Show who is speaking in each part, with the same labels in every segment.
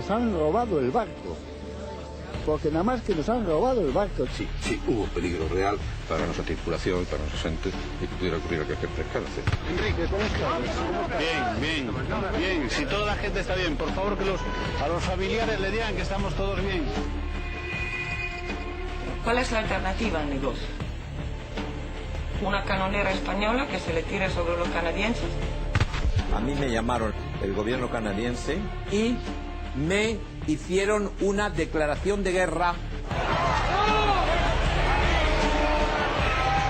Speaker 1: nos han robado el barco. Porque nada más que nos han robado el barco.
Speaker 2: Sí, hubo peligro real para nuestra tripulación, para nuestra gente, y que pudiera ocurrir cualquier percance.
Speaker 1: Enrique, ¿cómo estás?
Speaker 3: Bien. Si toda la gente está bien, por favor que a los familiares le digan que estamos todos bien.
Speaker 4: ¿Cuál es la alternativa al negocio? ¿Una canonera española que se le tire sobre los canadienses?
Speaker 5: A mí me llamaron el gobierno canadiense y me hicieron una declaración de guerra.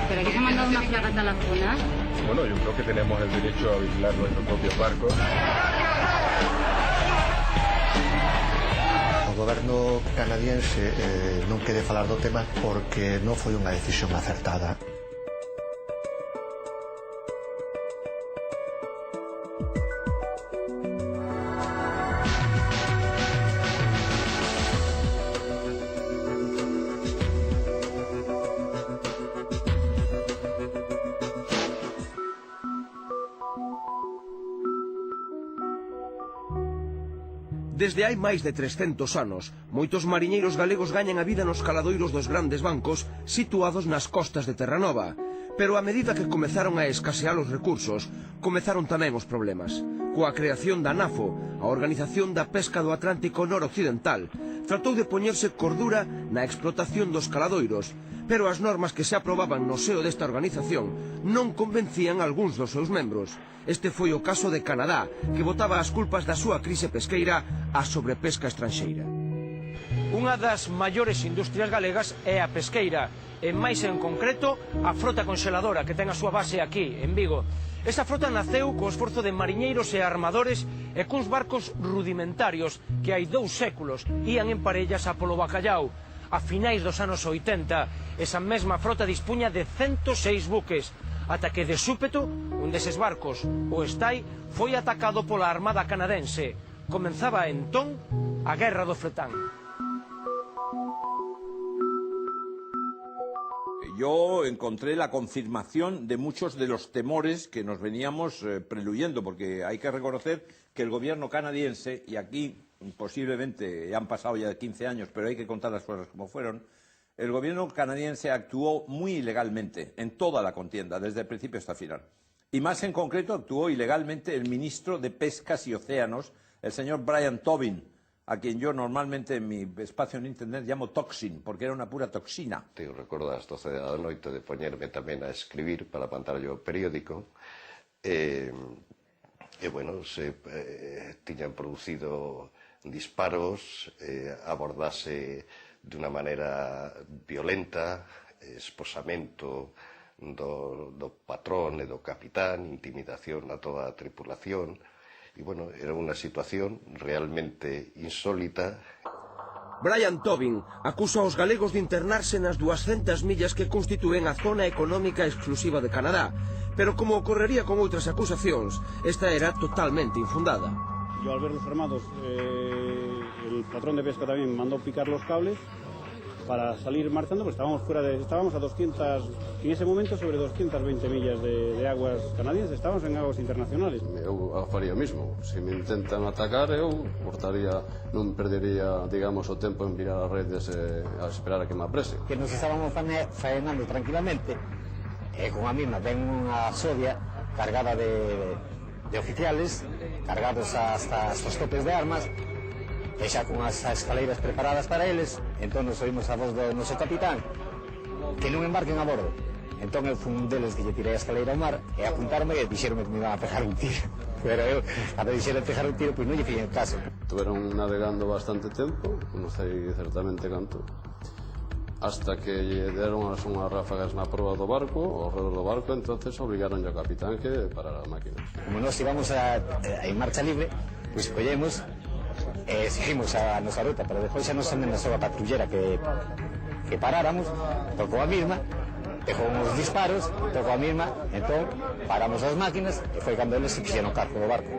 Speaker 6: ¿Pero aquí se ha mandado una fragata a la zona?
Speaker 7: Bueno, yo creo que tenemos el derecho a vigilar nuestros propios barcos.
Speaker 8: O goberno canadiense non quere falar do tema porque non foi unha decisión acertada.
Speaker 9: Desde hai máis de 300 anos, moitos mariñeiros galegos gañan a vida nos caladoiros dos grandes bancos situados nas costas de Terranova. Pero a medida que comezaron a escasear os recursos, comezaron tamén os problemas. Coa creación da NAFO, a Organización da Pesca do Atlántico Noroccidental, tratou de poñerse cordura na explotación dos caladoiros, pero as normas que se aprobaban no seo desta organización non convencían algúns dos seus membros. Este foi o caso de Canadá, que botaba as culpas da súa crise pesqueira á sobrepesca estranxeira. Unha das maiores industrias galegas é a pesqueira, e máis en concreto a frota conxeladora, que ten a súa base aquí, en Vigo. Esta frota naceu co esforzo de mariñeiros e armadores e cuns barcos rudimentarios que hai 2 séculos ían en parellas a polo bacallau. A finais dos anos 80, esa mesma frota dispunha de 106 buques, ata que de súpeto un deses barcos, o Estai, foi atacado pola Armada canadense. Comenzaba entón a Guerra do Fretán.
Speaker 5: Yo encontré la confirmación de muchos de los temores que nos veníamos preluyendo, porque hay que reconocer que el gobierno canadiense, y aquí posiblemente ya han pasado ya 15 años, pero hay que contar las cosas como fueron, el gobierno canadiense actuó muy ilegalmente en toda la contienda, desde el principio hasta el final. Y más en concreto actuó ilegalmente el ministro de Pescas y Océanos, el señor Brian Tobin, a quien yo normalmente en mi espacio en internet llamo Toxin, porque era una pura toxina.
Speaker 10: Eu recordo ás 12 da noite de poñerme tamén a escribir para pantallo periódico, bueno, se tiñan producido disparos, abordase de unha maneira violenta, esposamento do patrón e do capitán, intimidación a toda a tripulación. E, bueno, era unha situación realmente insólita.
Speaker 9: Brian Tobin acusa aos galegos de internarse nas 200 millas que constitúen a zona económica exclusiva de Canadá, pero como ocorrería con outras acusacións, esta era totalmente infundada.
Speaker 3: Yo al ver los armados, el patrón de pesca también mandó picar los cables para salir marchando, pues estábamos a 200, en ese momento sobre 220 millas de aguas canadienses, estábamos en aguas internacionales.
Speaker 7: Eu faría o mismo, se me intentan atacar eu non perdería, digamos, o tempo en virar as redes e a esperar a que me apresen.
Speaker 11: Que nos estábamos faenando tranquilamente, e con a misma ven unha sodia cargada de oficiales, cargados hasta os topes de armas, e xa con as escaleiras preparadas para eles. Entón nos oímos a voz do noso capitán que non embarquen a bordo. Entón eu fui un deles que lle tirei a escaleira ao mar e apuntarme e dixeronme que me iban a pegar un tiro. Pero eu, cando dixeron pegar un tiro, pois non lle fixen caso.
Speaker 7: Estuveron navegando bastante tempo, non sei certamente canto, hasta que lle deron unhas ráfagas na proa do barco, ao redor do barco, entonces obligaron ao capitán que parara as máquinas.
Speaker 11: Como nós íbamos en marcha libre, pois collemos e seguimos a nosa ruta, pero depois xa nos amenazou a patrullera que paráramos, tocou a misma, dejou uns disparos, tocou a misma, entón paramos as máquinas e foi cando eles se fixeron cargo do barco.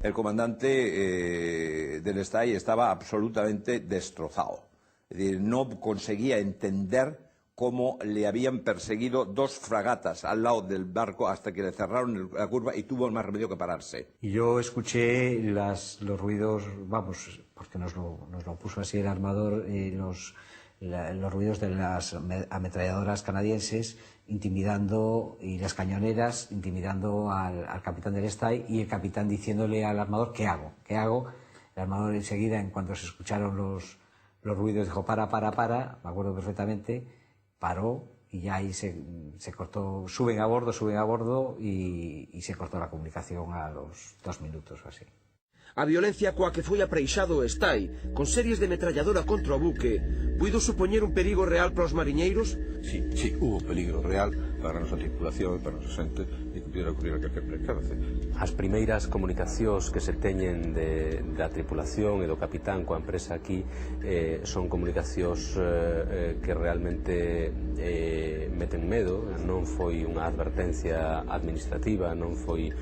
Speaker 5: El comandante del Estai estaba absolutamente destrozado. Es decir, no conseguía entender cómo le habían perseguido 2 fragatas al lado del barco hasta que le cerraron la curva y tuvo más remedio que pararse.
Speaker 12: Y yo escuché los ruidos, vamos, porque nos lo puso así el armador, los ruidos de las ametralladoras canadienses intimidando, y las cañoneras intimidando al capitán del Estay, y el capitán diciéndole al armador: ¿qué hago? ¿Qué hago? El armador enseguida, en cuanto se escucharon los ruidos, dijo: para, me acuerdo perfectamente, paró, y ya ahí se cortó, suben a bordo y se cortó la comunicación a los 2 minutos o así.
Speaker 9: A violencia coa que foi apreixado o Estay, con series de metralladora contra o buque, puido supoñer un perigo real para os mariñeiros?
Speaker 2: Sí, hubo peligro real para a nosa tripulación, para a nosa xente, e que pudiera ocurrir a calquer percance.
Speaker 13: As primeiras comunicacións que se teñen da tripulación e do capitán coa empresa aquí son comunicacións que realmente meten medo. Non foi unha advertencia administrativa, non foi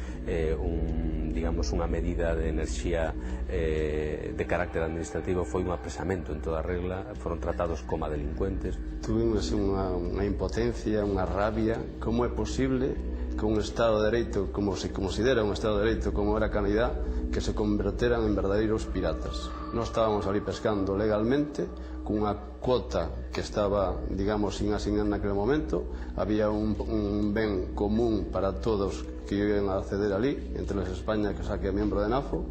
Speaker 13: unha medida de enerxía de carácter administrativo, foi un apresamento en toda regla, foron tratados como delincuentes.
Speaker 7: Tuvimos unha impotencia, unha rabia. Como é posible que un Estado de Dereito, como se considera un Estado de Dereito como era Canadá, que se converteran en verdadeiros piratas? Nós estábamos ali pescando legalmente, cunha cuota que estaba, digamos, sin asignar naquele momento. Había un ben común para todos que iban a acceder ali, entre las España, que xa que é membro de NAFO.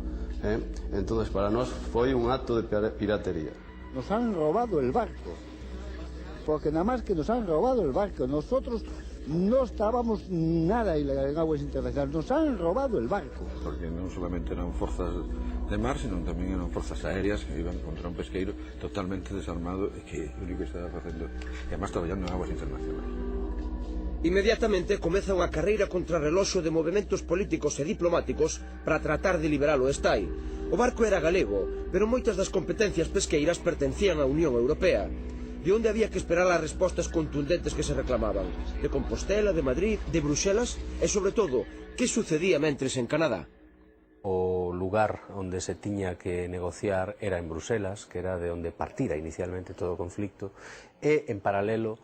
Speaker 7: Entonces, para nós foi un acto de piratería.
Speaker 1: Nos han robado el barco, porque nada más que nos han robado el barco. Nosotros no estábamos nada en aguas internacionales, nos han robado el barco.
Speaker 2: Porque non solamente eran forzas de mar, sino tamén eran forzas aéreas que iban contra un pesqueiro totalmente desarmado e que o único que estaba facendo, e además traballando en aguas internacionais.
Speaker 9: Inmediatamente comeza unha carreira contra reloxo de movementos políticos e diplomáticos para tratar de liberar o Estay. O barco era galego, pero moitas das competencias pesqueiras pertencían á Unión Europea. De onde había que esperar as respostas contundentes que se reclamaban? De Compostela, de Madrid, de Bruxelas? E, sobre todo, que sucedía mentres en Canadá?
Speaker 13: O lugar onde se tiña que negociar era en Bruselas, que era de onde partira inicialmente todo o conflicto, e, en paralelo,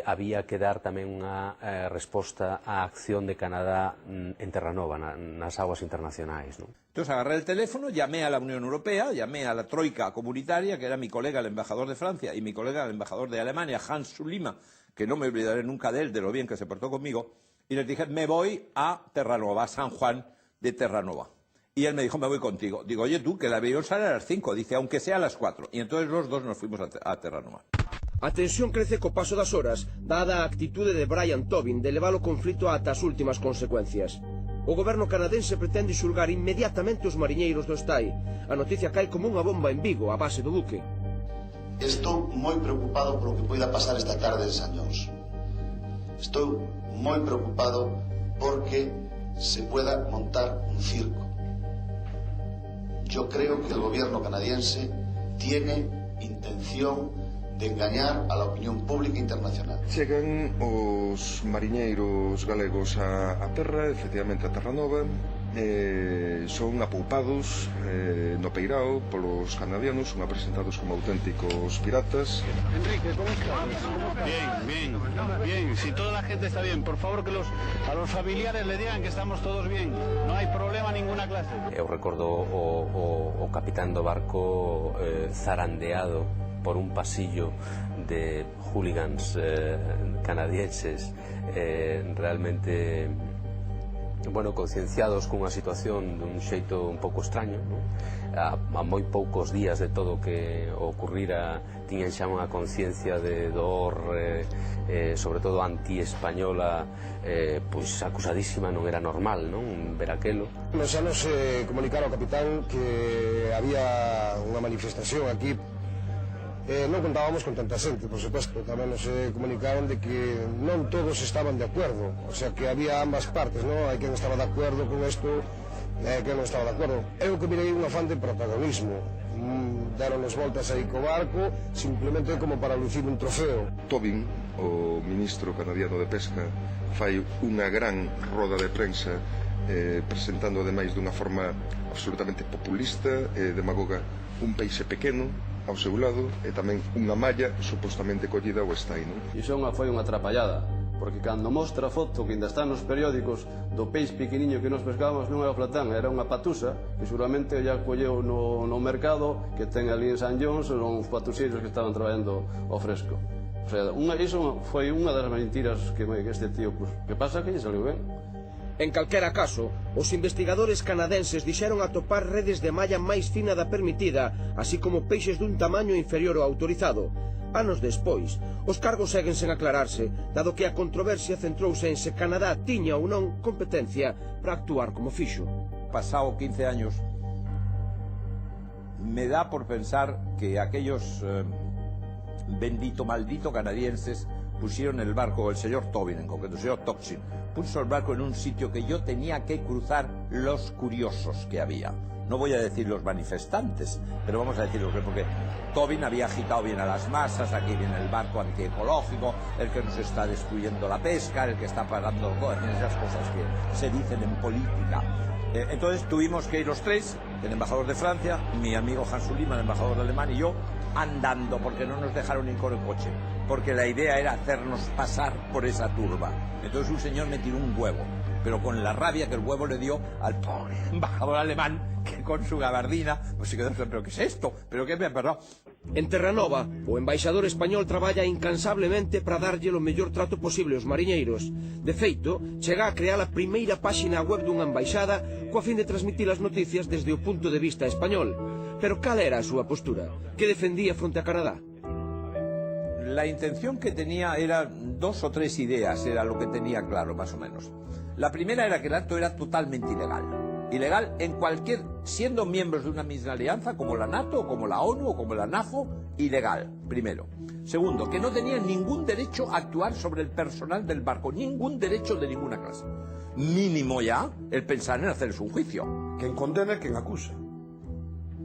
Speaker 13: había que dar tamén unha resposta á acción de Canadá en Terranova, nas aguas internacionais, non?
Speaker 5: Entonces agarré el teléfono, llamé a la Unión Europea, llamé a la troika comunitaria, que era mi colega el embajador de Francia y mi colega el embajador de Alemania, Hans Sulima, que no me olvidaré nunca de él, de lo bien que se portó conmigo, y les dije: me voy a Terranova, a San Juan de Terranova. Y él me dijo: me voy contigo. Digo: oye tú, que el avión sale a las 5, dice, aunque sea a las 4. Y entonces los dos nos fuimos a Terranova.
Speaker 9: A tensión crece co paso das horas, dada a actitude de Brian Tobin de levar o conflito ata as últimas consecuencias. O goberno canadense pretende xulgar inmediatamente os mariñeiros do Estay. A noticia cae como unha bomba en Vigo, a base do buque.
Speaker 14: Estou moi preocupado polo que poida pasar esta tarde en Sañóns. Estou moi preocupado porque se pueda montar un circo. Yo creo que el gobierno canadiense tiene intención de engañar a la opinión pública internacional.
Speaker 15: Chegan os mariñeiros galegos a terra, efectivamente a Terranova, son apoupados no peirao polos canadianos, son presentados como auténticos piratas.
Speaker 3: Enrique, ¿cómo estás? Bien. Si toda la gente está bien, por favor que a los familiares le digan que estamos todos bien. No hay problema ninguna clase.
Speaker 13: Eu recordo o capitán do barco zarandeado por un pasillo de hooligans canadienses realmente concienciados cunha situación dun xeito un pouco extraño, non? A moi poucos días de todo que ocurrira tiñan xa unha conciencia de dor sobre todo anti-española pois acusadísima, non era normal, non? Ver aquelo.
Speaker 16: Xa nos comunicaron ao capitán que había unha manifestación aquí. Non contábamos con tanta xente, por suposto. Tamén nos comunicaron de que non todos estaban de acuerdo. O sea, que había ambas partes, non? Hai quen estaba de acuerdo con isto e quen non estaba de acuerdo. Eu que mirei un afán de protagonismo. Deronos voltas aí co barco simplemente como para lucir un trofeo.
Speaker 15: Tobin, o ministro canadiano de Pesca, fai unha gran roda de prensa presentando ademais dunha forma absolutamente populista e demagoga un peixe pequeno ao seu lado e tamén unha malla supostamente collida ao estai, non?
Speaker 7: Iso foi unha atrapallada, porque cando mostra a foto que ainda está nos periódicos do peixe pequeniño que nos pescábamos non era o flatán, era unha patusa que seguramente ya colleu no mercado que ten ali en San Jones os patuseiros que estaban traballando ao fresco. O sea, iso foi unha das mentiras que este tío, pues, que pasa que lle saliu ben.
Speaker 9: En calquera caso, os investigadores canadenses dixeron atopar redes de malla máis fina da permitida, así como peixes dun tamaño inferior ao autorizado. Anos despois, os cargos seguen sen aclararse, dado que a controversia centrouse en se Canadá tiña ou non competencia para actuar como fixo.
Speaker 5: Pasado 15 años, me da por pensar que aquellos maldito canadienses pusieron el barco, el señor Tobin en concreto, el señor Toxin, puso el barco en un sitio que yo tenía que cruzar los curiosos que había. No voy a decir los manifestantes, pero vamos a decirlo, porque Tobin había agitado bien a las masas, aquí viene el barco antiecológico, el que nos está destruyendo la pesca, el que está pagando esas cosas que se dicen en política. Entonces tuvimos que ir los tres, el embajador de Francia, mi amigo Hans Suliman, el embajador alemán, y yo, andando, porque no nos dejaron ir con el coche, porque la idea era hacernos pasar por esa turba. Entonces un señor me tiró un huevo, pero con la rabia que el huevo le dio al pobre embajador alemán, que con su gabardina, pues se quedó, ¿pero qué es esto? ¿Pero qué me ha pasado?
Speaker 9: En Terranova, o embaixador español traballa incansablemente para darlle o mellor trato posible aos mariñeiros. De feito, chega a crear a primeira páxina web dunha embaixada coa fin de transmitir as noticias desde o punto de vista español. Pero cal era a súa postura? Que defendía fronte a Canadá?
Speaker 5: La intención que tenía era 2 o 3 ideas, era lo que tenía claro, más o menos. La primera era que el acto era totalmente ilegal. Ilegal en cualquier, siendo miembros de una misma alianza, como la NATO, o como la ONU, o como la NAFO, ilegal, primero. Segundo, que no tenían ningún derecho a actuar sobre el personal del barco, ningún derecho de ninguna clase. Mínimo ya el pensar en hacerles un juicio.
Speaker 17: Quen condena é quen acusa.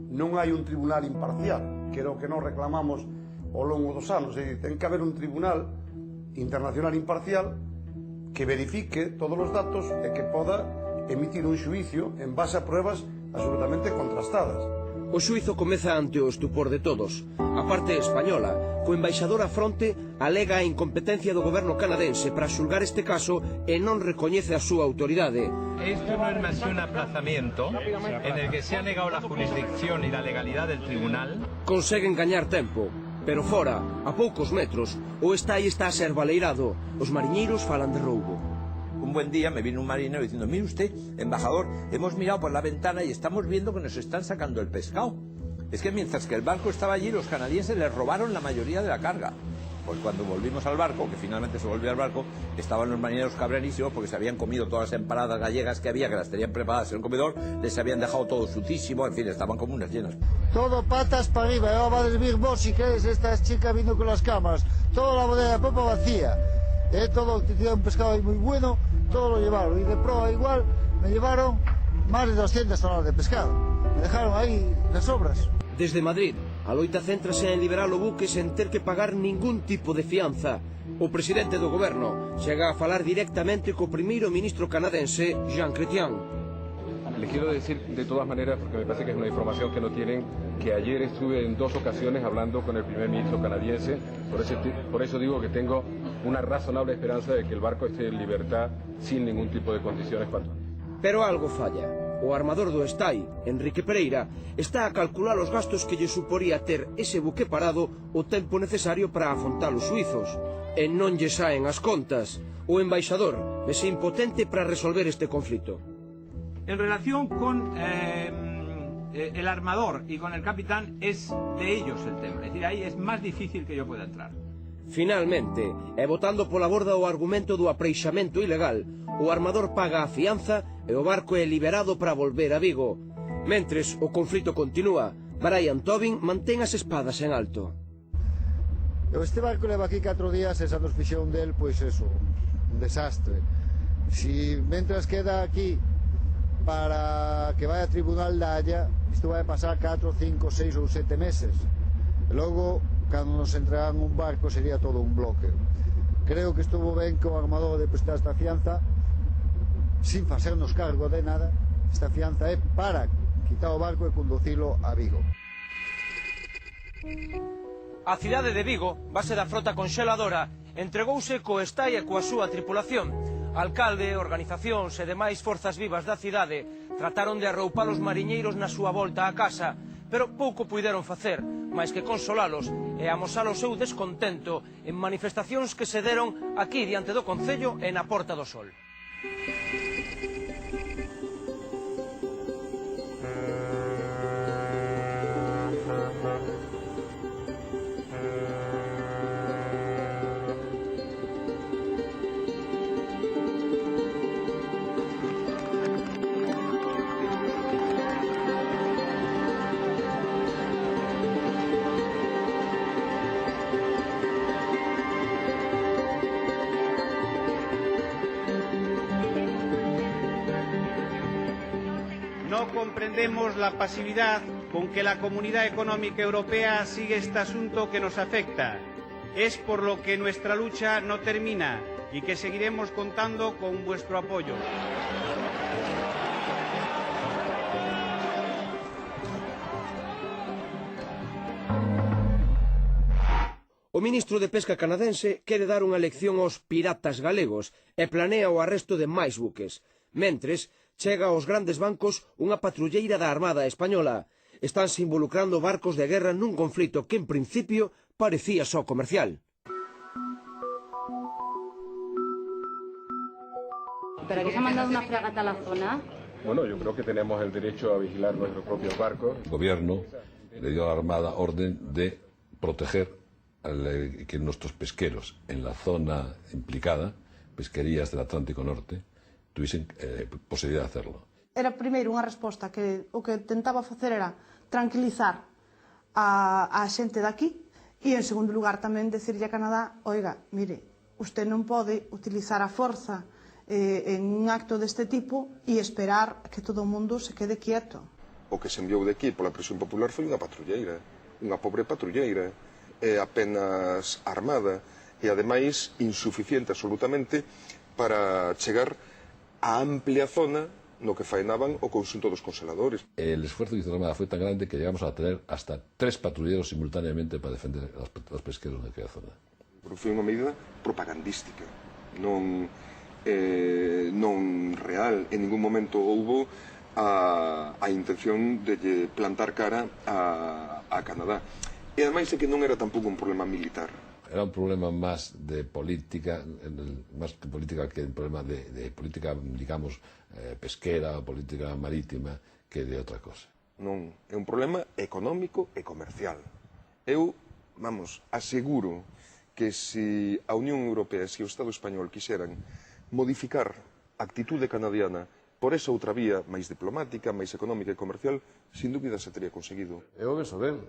Speaker 17: Non hai un tribunal imparcial, que era o que nos reclamamos ao longo dos anos. Ten que haber un tribunal internacional imparcial que verifique todos os datos e que poda emitir un xuicio en base a pruebas absolutamente contrastadas.
Speaker 9: O xuizo comeza ante o estupor de todos. A parte española, co embaixador á fronte, alega a incompetencia do goberno canadense para xulgar este caso e non recoñece a súa autoridade.
Speaker 18: Esto no es más que un aplazamiento en el que se ha negado la jurisdicción y la legalidad del tribunal.
Speaker 9: Conseguen gañar tempo, pero fora, a poucos metros, o estai está a ser baleirado. Os mariñeiros falan de roubo.
Speaker 5: Un buen día me vino un marinero diciendo, mire usted, embajador, hemos mirado por la ventana y estamos viendo que nos están sacando el pescado. Es que mientras que el barco estaba allí, los canadienses les robaron la mayoría de la carga. Pues cuando volvimos al barco, que finalmente se volvió al barco, estaban los marineros cabrerísimos porque se habían comido todas las empanadas gallegas que había, que las tenían preparadas en el comedor, les habían dejado todo sucísimo, en fin, estaban como unas llenas.
Speaker 1: Todo patas para arriba, va del Big Boss si queréis, estas chicas vino con las cámaras, toda la bodega de popa vacía, todo un pescado ahí muy bueno, todo lo llevaron, y de proa igual me llevaron más de 200 toneladas de pescado, me dejaron ahí las sobras.
Speaker 9: Desde Madrid, a loita céntrase en liberar o buque sen ter que pagar ningún tipo de fianza. O presidente do goberno chega a falar directamente co primeiro ministro canadense, Jean Chrétien.
Speaker 19: Le quiero decir de todas maneras, porque me parece que es una información que no tienen, que ayer estuve en 2 ocasiones hablando con el primer ministro canadiense, por eso digo que tengo una razonable esperanza de que el barco esté en libertad sin ningún tipo de condiciones.
Speaker 9: Pero algo falla. O armador do estai, Enrique Pereira, está a calcular os gastos que lle suporía ter ese buque parado o tempo necesario para afrontar os suizos. E non lle saen as contas. O embaixador vese impotente para resolver este conflito.
Speaker 18: En relación con el armador y con el capitán, es de ellos el tema. Es decir, ahí es más difícil que yo pueda entrar.
Speaker 9: Finalmente, e botando pola borda o argumento do apreixamento ilegal, o armador paga a fianza e o barco é liberado para volver a Vigo. Mentres o conflito continúa, Brian Tobin mantén as espadas en alto.
Speaker 1: Este barco leva aquí 4 días e esa nos fixeron del, pois eso, un desastre. Si mentras queda aquí para que vaya a tribunal da Haya, isto vai pasar 4, 5, 6 ou 7 meses. E logo, cando nos entregan un barco, sería todo un bloque. Creo que estuvo ben que o armador de prestar esta fianza sin facernos cargo de nada. Esta fianza é para quitar o barco e conducilo a Vigo.
Speaker 20: A cidade de Vigo, base da frota conxeladora, entregouse co Estai e coa súa tripulación. Alcalde, organizacións e demais forzas vivas da cidade trataron de arroupar os mariñeiros na súa volta á casa, pero pouco puideron facer, máis que consolalos e amosar o seu descontento en manifestacións que se deron aquí diante do Concello e na Porta do Sol.
Speaker 21: No comprendemos la pasividad con que la Comunidad Económica Europea sigue este asunto que nos afecta. Es por lo que nuestra lucha no termina y que seguiremos contando con vuestro apoyo.
Speaker 9: O ministro de Pesca canadense quere dar unha lección aos piratas galegos e planea o arresto de máis buques. Mentres, chega aos grandes bancos unha patrulleira da Armada Española. Estánse involucrando barcos de guerra nun conflito que en principio parecía só comercial.
Speaker 6: ¿Pero aquí se ha mandado una fragata a la zona?
Speaker 19: Bueno, yo creo que tenemos el derecho a vigilar nuestros propios barcos.
Speaker 2: El gobierno le dio a la Armada orden de proteger que nuestros pesqueros en la zona implicada, pesquerías del Atlántico Norte, tuviesen posibilidad de hacerlo.
Speaker 22: Era primeiro unha resposta que o que tentaba facer era tranquilizar a xente daqui e en segundo lugar tamén decirlle a Canadá, oiga, mire, usted non pode utilizar a forza en un acto deste tipo e esperar que todo o mundo se quede quieto.
Speaker 15: O que se enviou de aquí pola presión popular foi unha patrulleira, unha pobre patrulleira, apenas armada e ademais insuficiente absolutamente para chegar a amplia zona no que faenaban o conxunto dos congeladores.
Speaker 2: El esfuerzo que hizo la Armada fue tan grande que llegamos a tener hasta 3 patrulleros simultáneamente para defender a los pesqueros de aquella zona.
Speaker 15: Foi unha medida propagandística, non real. En ningún momento houbo a intención de plantar cara a Canadá. E ademais é que non era tampouco un problema militar.
Speaker 2: Era un problema más de política, más que política que un problema de política, digamos, pesquera o política marítima que de outra cosa.
Speaker 15: Non, é un problema económico e comercial. Eu, aseguro que se a Unión Europea e se o Estado español quixeran modificar a actitude canadiana por esa outra vía máis diplomática, máis económica e comercial, sin dúbida se teria conseguido.
Speaker 7: Eu penso ben.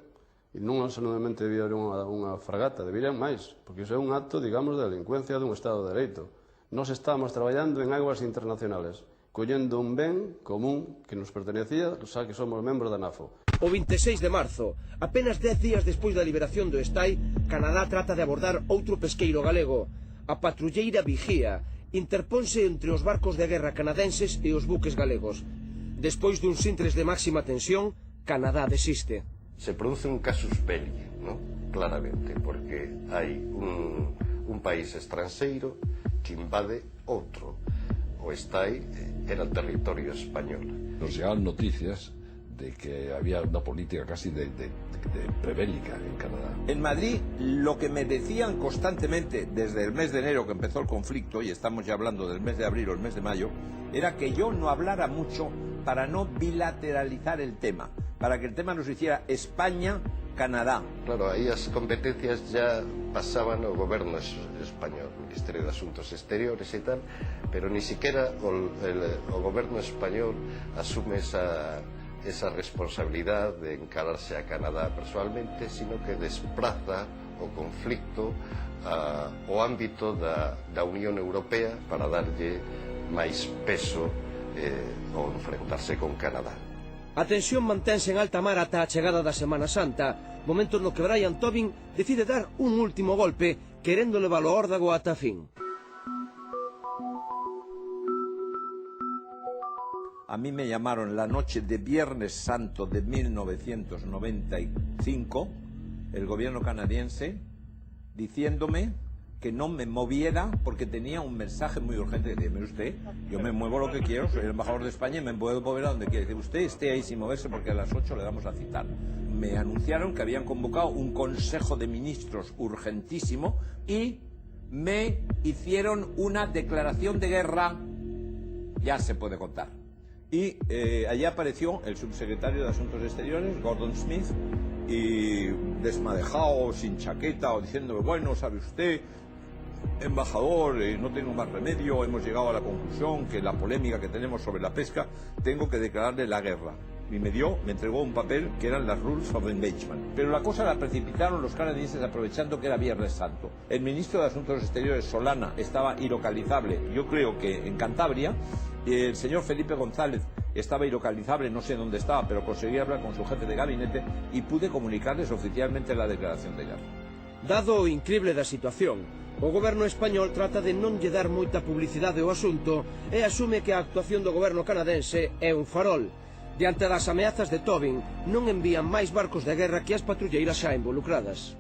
Speaker 7: E non solamente debía haber unha fragata, deberían máis, porque iso é un acto, digamos, de delincuencia dun Estado de Dereito. Nós estamos traballando en aguas internacionales, collendo un ben común que nos pertenecía, xa que somos membros da NAFO.
Speaker 9: O 26 de marzo, apenas 10 días despois da liberación do Estai, Canadá trata de abordar outro pesqueiro galego. A patrulleira Vigía interponse entre os barcos de guerra canadenses e os buques galegos. Despois duns intres de máxima tensión, Canadá desiste.
Speaker 10: Se produce un casus belli, ¿no? Claramente, porque hai un país estranxeiro que invade outro. O Estai era el territorio español.
Speaker 2: Nos llegaban noticias de que había una política casi de prebélica en Canadá.
Speaker 5: En Madrid lo que me decían constantemente desde el mes de enero que empezó el conflicto, y estamos ya hablando del mes de abril o el mes de mayo, era que yo no hablara mucho para no bilateralizar el tema, para que el tema nos hiciera España-Canadá.
Speaker 10: Claro, aí as competencias ya pasaban ao goberno español, Ministerio de Asuntos Exteriores e tal, pero ni siquiera o goberno español asume esa responsabilidad de encararse a Canadá personalmente, sino que desplaza o conflicto ao ámbito da Unión Europea para darlle máis peso ao enfrentarse con Canadá.
Speaker 9: A tensión mantense en alta mar ata a chegada da Semana Santa, momento no que Brian Tobin decide dar un último golpe, querendo levar o órdago ata fin.
Speaker 5: A mí me llamaron la noche de Viernes Santo de 1995 el gobierno canadiense diciéndome que no me moviera porque tenía un mensaje muy urgente. Dime usted, yo me muevo lo que quiero, soy el embajador de España y me puedo mover a donde quiera. Dice, usted esté ahí sin moverse porque a las 8 le vamos a citar. Me anunciaron que habían convocado un consejo de ministros urgentísimo y me hicieron una declaración de guerra, ya se puede contar. Y allí apareció el subsecretario de Asuntos Exteriores, Gordon Smith, y desmadejado, sin chaqueta, o diciéndome, bueno, sabe usted, embajador, no tengo más remedio, hemos llegado a la conclusión que la polémica que tenemos sobre la pesca, tengo que declararle la guerra. Y me entregó un papel que eran las Rules of Engagement. Pero la cosa la precipitaron los canadienses aprovechando que era Viernes Santo. El ministro de Asuntos Exteriores, Solana, estaba ilocalizable, yo creo que en Cantabria. El señor Felipe González estaba ilocalizable, no sé dónde estaba, pero conseguí hablar con su jefe de gabinete y pude comunicarles oficialmente la declaración de guerra.
Speaker 9: Dado o incrible da situación, o goberno español trata de non lle dar moita publicidade ao asunto e asume que a actuación do goberno canadense é un farol. Diante das ameazas de Tobin, non envían máis barcos de guerra que as patrulleiras xa involucradas.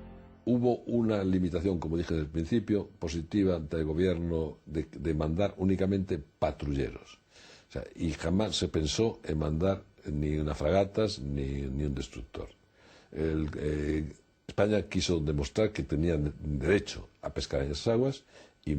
Speaker 2: Hubo una limitación, como dije desde el principio, positiva del gobierno de mandar únicamente patrulleros. O sea, y jamás se pensó en mandar ni unas fragatas ni un destructor. España quiso demostrar que tenían derecho a pescar en esas aguas y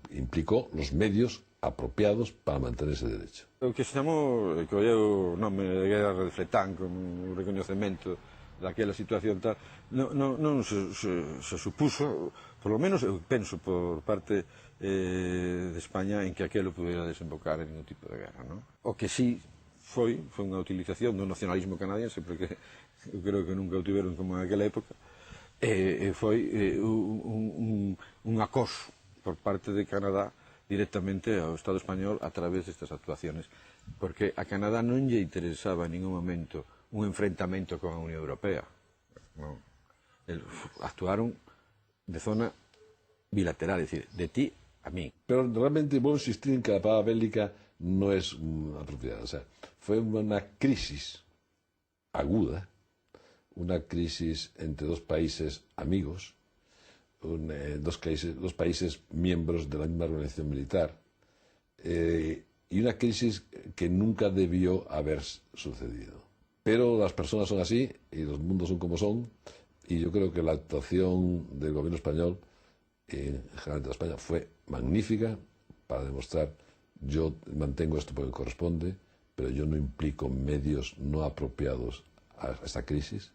Speaker 2: implicó los medios apropiados para mantener ese derecho.
Speaker 4: O que chamou, que o nome de guerra de Fletán como un reconocemento daquela situación tal, non se supuso, por lo menos eu penso por parte de España, en que aquelo pudiera desembocar en ningún tipo de guerra, non? O que sí foi unha utilización do nacionalismo canadiense, porque eu creo que nunca o tiveron como en aquela época, foi un acoso por parte de Canadá directamente ao Estado español a través destas actuaciones, porque a Canadá non lle interesaba en ningún momento un enfrentamento con a Unión Europea. No. Actuaron de zona bilateral, es decir, de ti a mí.
Speaker 2: Pero realmente voy a insistir en que la palabra bélica no es apropiada. O sea, fue una crisis aguda, una crisis entre dos países amigos, dos países miembros de la misma organización militar, y una crisis que nunca debió haber sucedido. Pero las personas son así y los mundos son como son, y yo creo que la actuación del gobierno español, en general de España, fue magnífica para demostrar: yo mantengo esto porque corresponde, pero yo no implico medios no apropiados a esta crisis,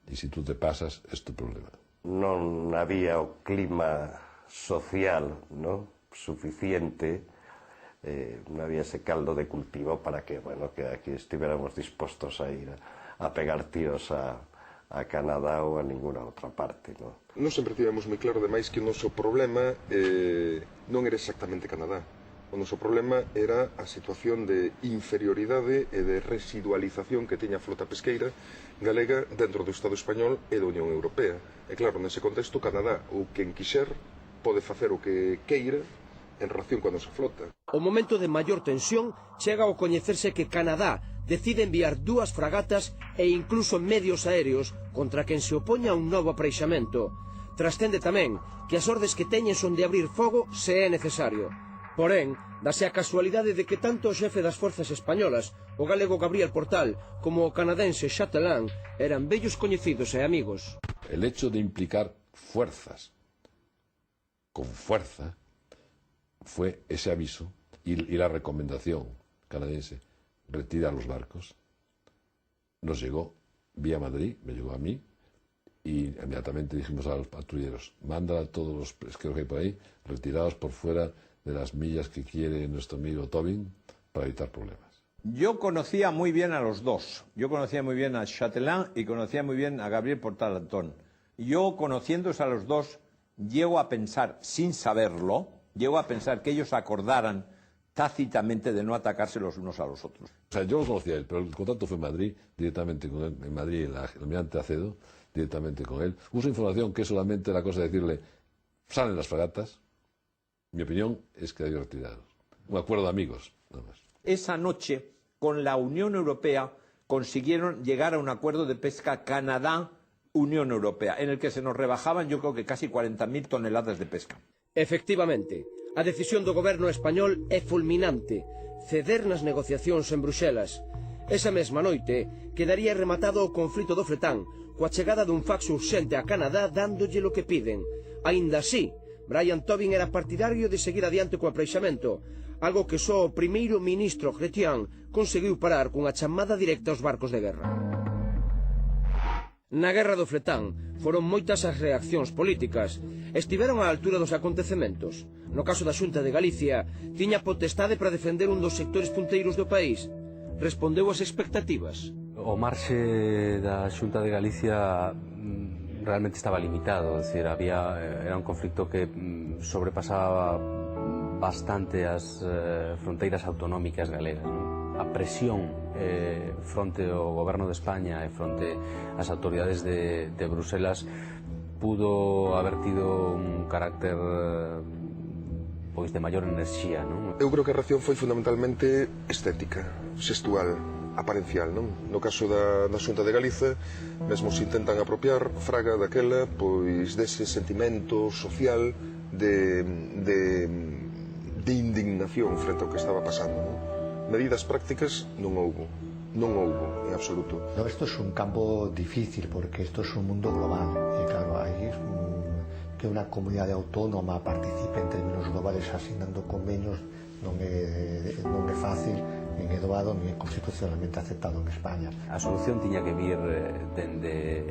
Speaker 2: y si tú te pasas es tu problema.
Speaker 10: Non había o clima social, ¿no?, suficiente, non había ese caldo de cultivo para que, bueno, que aquí estuviéramos dispostos a ir a pegar tiros a Canadá ou a ninguna outra parte, ¿no?
Speaker 15: Nos sempre tivemos moi claro, ademais, que o noso problema non era exactamente Canadá. O noso problema era a situación de inferioridade e de residualización que tiña a flota pesqueira galega dentro do Estado español e da Unión Europea. E claro, nese contexto, Canadá ou quen quixer pode facer o que queira en relación coa nosa flota.
Speaker 9: O momento de maior tensión chega ao coñecerse que Canadá decide enviar 2 fragatas e incluso medios aéreos contra quen se opoña a un novo apreixamento. Trascende tamén que as ordes que teñen son de abrir fogo se é necesario. Porén, dase a casualidade de que tanto o xefe das forzas españolas, o galego Gabriel Portal, como o canadense Chatelain, eran vellos coñecidos e amigos.
Speaker 2: El hecho de implicar fuerzas con fuerza fue ese aviso y la recomendación canadiense: retirar los barcos. Nos llegó vía Madrid, me llegó a mí, y inmediatamente dijimos a los patrulleros: manda a todos los pesqueros que hay por ahí, retirados por fuera de las millas que quiere nuestro amigo Tobin, para evitar problemas.
Speaker 5: Yo conocía muy bien a los dos. Yo conocía muy bien a Chatelain y conocía muy bien a Gabriel Portal Antón. Yo, conociéndose a los dos, llego a pensar, sin saberlo, llego a pensar que ellos acordaran tácitamente de no atacarse los unos a los otros.
Speaker 2: O sea, yo los conocía a él, pero el contacto fue en Madrid, directamente con él, en Madrid, el almirante Acedo, directamente con él. Uso información que es solamente la cosa de decirle: salen las fragatas. Mi opinión es que debe retirarlos. Un acuerdo de amigos, nada más.
Speaker 5: Esa noche, con la Unión Europea, consiguieron llegar a un acuerdo de pesca Canadá, Unión Europea, en el que se nos rebajaban yo creo que casi 40.000 toneladas de pesca.
Speaker 9: Efectivamente, a decisión do goberno español é fulminante, ceder nas negociacións en Bruxelas. Esa mesma noite quedaría rematado o conflito do fletán coa chegada dun fax urxente a Canadá dándolle lo que piden. Aínda así, Brian Tobin era partidario de seguir adiante co apreixamento, algo que só o primeiro ministro Chrétien conseguiu parar cunha chamada directa aos barcos de guerra. Na guerra do fletán foron moitas as reaccións políticas. Estiveron á altura dos acontecementos. No caso da Xunta de Galicia, tiña potestade para defender un dos sectores punteiros do país. Respondeu ás expectativas.
Speaker 13: O marxe da Xunta de Galicia realmente estaba limitado, es decir, era un conflicto que sobrepasaba bastante as fronteiras autonómicas galegas, non? A presión fronte ao goberno de España e fronte ás autoridades de Bruselas pudo haber tido un carácter pois de maior enerxía, non?
Speaker 15: Eu creo que a reacción foi fundamentalmente estética, sexual, aparencial, non? No caso da Xunta de Galiza, mesmo se intentan apropiar fraga daquela, pois dese sentimento social de indignación frente ao que estaba pasando, non? Medidas prácticas non houbo, en absoluto.
Speaker 8: No, esto es un campo difícil porque esto es un mundo global y claro, ahí que una comunidad autónoma participe en términos globales asignando convenios non é fácil, nin é doado, nin é constitucionalmente aceptado en España.
Speaker 13: A solución tiña que vir dende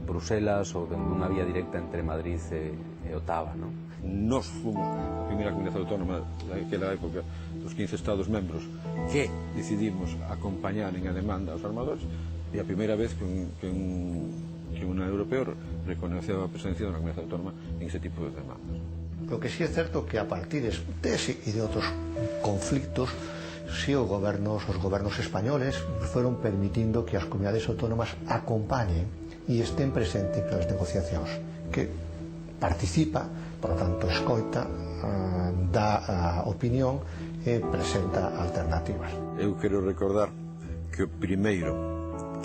Speaker 13: Bruselas ou dende unha vía directa entre Madrid e Ottawa, non?
Speaker 4: Nos fomos a primeira comunidade autónoma daquela época dos 15 Estados membros que decidimos acompañar en a demanda aos armadores e a primeira vez que un europeo reconoceu a presencia de unha comunidade autónoma en ese tipo de demandas.
Speaker 8: Lo que sí es cierto que a partir de ese y de otros conflictos sí os gobiernos españoles fueron permitindo que as comunidades autónomas acompañen e estén presentes nas negociacións, que participa, por lo tanto escoita, dá opinión e presenta alternativas.
Speaker 4: Eu quero recordar que o primeiro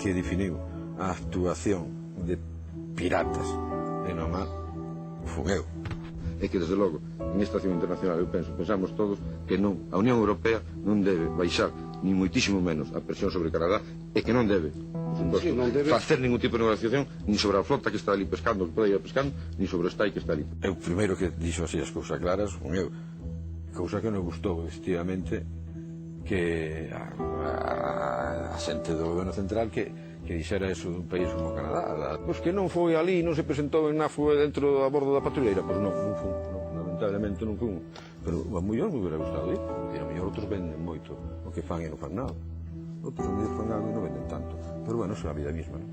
Speaker 4: que definiu a actuación de piratas en o mar fun eu. É que, desde logo, en esta acción internacional pensamos todos que non, a Unión Europea non debe baixar ni moitísimo menos a presión sobre Canadá e que non debe, por suposto, facer ningún tipo de negociación ni sobre a flota que está ali pescando, que pode ir pescando, ni sobre o STAI que está ali. É o primeiro que dixo así as cousas claras, fun eu. Cousa que non gustou, efectivamente, que a xente do goberno central que dixera eso dun país como Canadá. Pois que non foi ali, non se presentou en NAFO dentro a bordo da patrulleira. Pois non fun, lamentablemente non fun. Pero a mellor me hubiera gustado ir, porque a mellor outros venden moito o que fan e non fan nada. Outros a mellor fan algo e non venden tanto. Pero bueno, eso é a vida misma, non?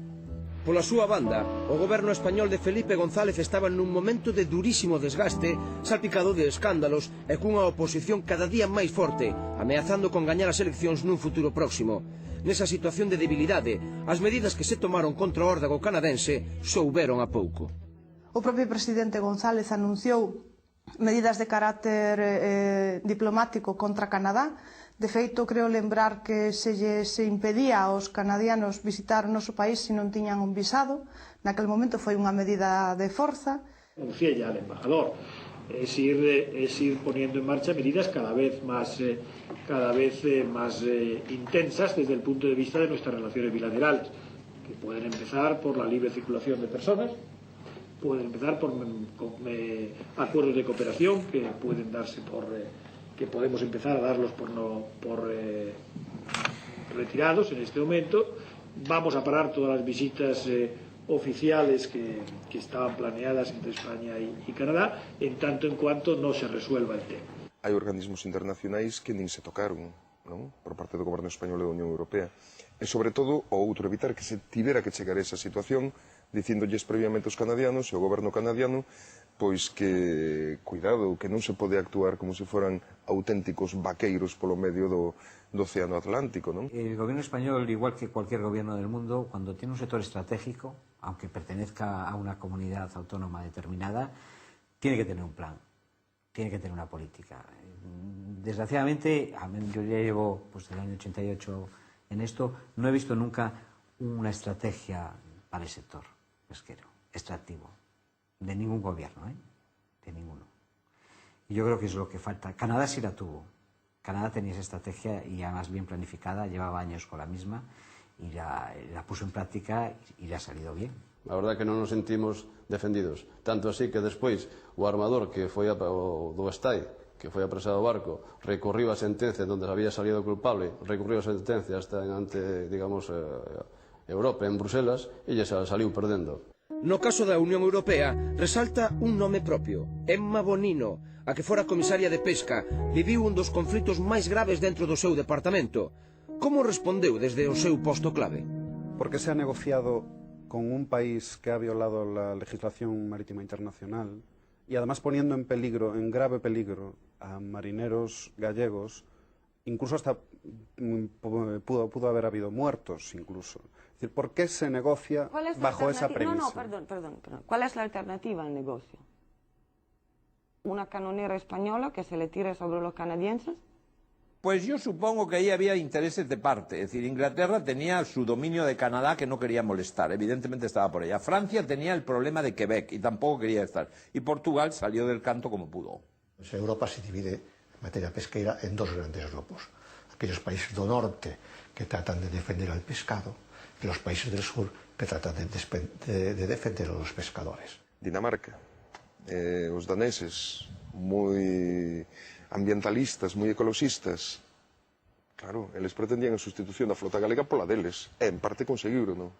Speaker 9: Pola súa banda, o goberno español de Felipe González estaba nun momento de durísimo desgaste, salpicado de escándalos e cunha oposición cada día máis forte, ameazando con gañar as eleccións nun futuro próximo. Nesa situación de debilidade, as medidas que se tomaron contra o órdago canadense souberon a pouco.
Speaker 22: O propio presidente González anunciou medidas de carácter diplomático contra Canadá. De feito, creo lembrar que se impedía aos canadianos visitar o noso país se non tiñan un visado. Naquel momento foi unha medida de forza.
Speaker 11: Anuncié al embajador es ir poniendo en marcha medidas cada vez más intensas desde el punto de vista de nuestras relaciones bilaterales, que pueden empezar por la libre circulación de personas, pueden empezar por acuerdos de cooperación que pueden darse que podemos empezar a darlos por retirados en este momento. Vamos a parar todas las visitas oficiales que estaban planeadas entre España y Canadá, en tanto en cuanto no se resuelva el tema.
Speaker 15: Hai organismos internacionais que nin se tocaron, non? Por parte do goberno español e da Unión Europea. E, sobre todo, o outro, evitar que se tivera que chegar a esa situación, dicíndolles previamente aos canadianos e ao goberno canadiano pois que, cuidado, que non se pode actuar como se foran auténticos vaqueiros polo medio do Océano Atlántico, non?
Speaker 12: El gobierno español, igual que cualquier gobierno del mundo, cuando tiene un sector estratégico, aunque pertenezca a una comunidad autónoma determinada, tiene que tener un plan, tiene que tener una política. Desgraciadamente, yo ya llevo desde el año 88 en esto, no he visto nunca una estrategia para el sector. pesquero, extractivo, de ningún gobierno, de ninguno. Y yo creo que es lo que falta. Canadá sí la tuvo. Canadá tenía esa estrategia y además bien planificada, llevaba años con la misma y la puso en práctica y le ha salido bien.
Speaker 7: A verdade que non nos sentimos defendidos. Tanto así que despois o armador que foi do Estai, que foi apresado ao barco, recorriu a sentencia onde había salido culpable, recorriu a sentencia hasta ante, digamos, Europa, en Bruselas, e lle saliu perdendo.
Speaker 9: No caso da Unión Europea, resalta un nome propio, Emma Bonino, a que fora comisaria de pesca, viviu un dos conflitos máis graves dentro do seu departamento. Como respondeu desde o seu posto clave?
Speaker 3: Porque se ha negociado con un país que ha violado la legislación marítima internacional y además poniendo en peligro, en grave peligro, a marineros gallegos, incluso hasta pudo haber habido muertos incluso. Es decir, ¿por qué se negocia bajo esa premisa?
Speaker 14: Perdón. ¿Cuál es la alternativa al negocio? ¿Una canonera española que se le tire sobre los canadienses?
Speaker 5: Pues yo supongo que ahí había intereses de parte. Es decir, Inglaterra tenía su dominio de Canadá que no quería molestar, evidentemente estaba por allá. Francia tenía el problema de Quebec y tampoco quería estar. Y Portugal salió del canto como pudo.
Speaker 8: Pues Europa se divide en materia pesquera en dos grandes grupos. Aquellos países del norte que tratan de defender al pescado y los países del sur que tratan de defender a los pescadores.
Speaker 15: Dinamarca, os daneses, moi ambientalistas, moi ecologistas, claro, eles pretendían a sustitución da flota galega pola deles, e en parte conseguiron, non?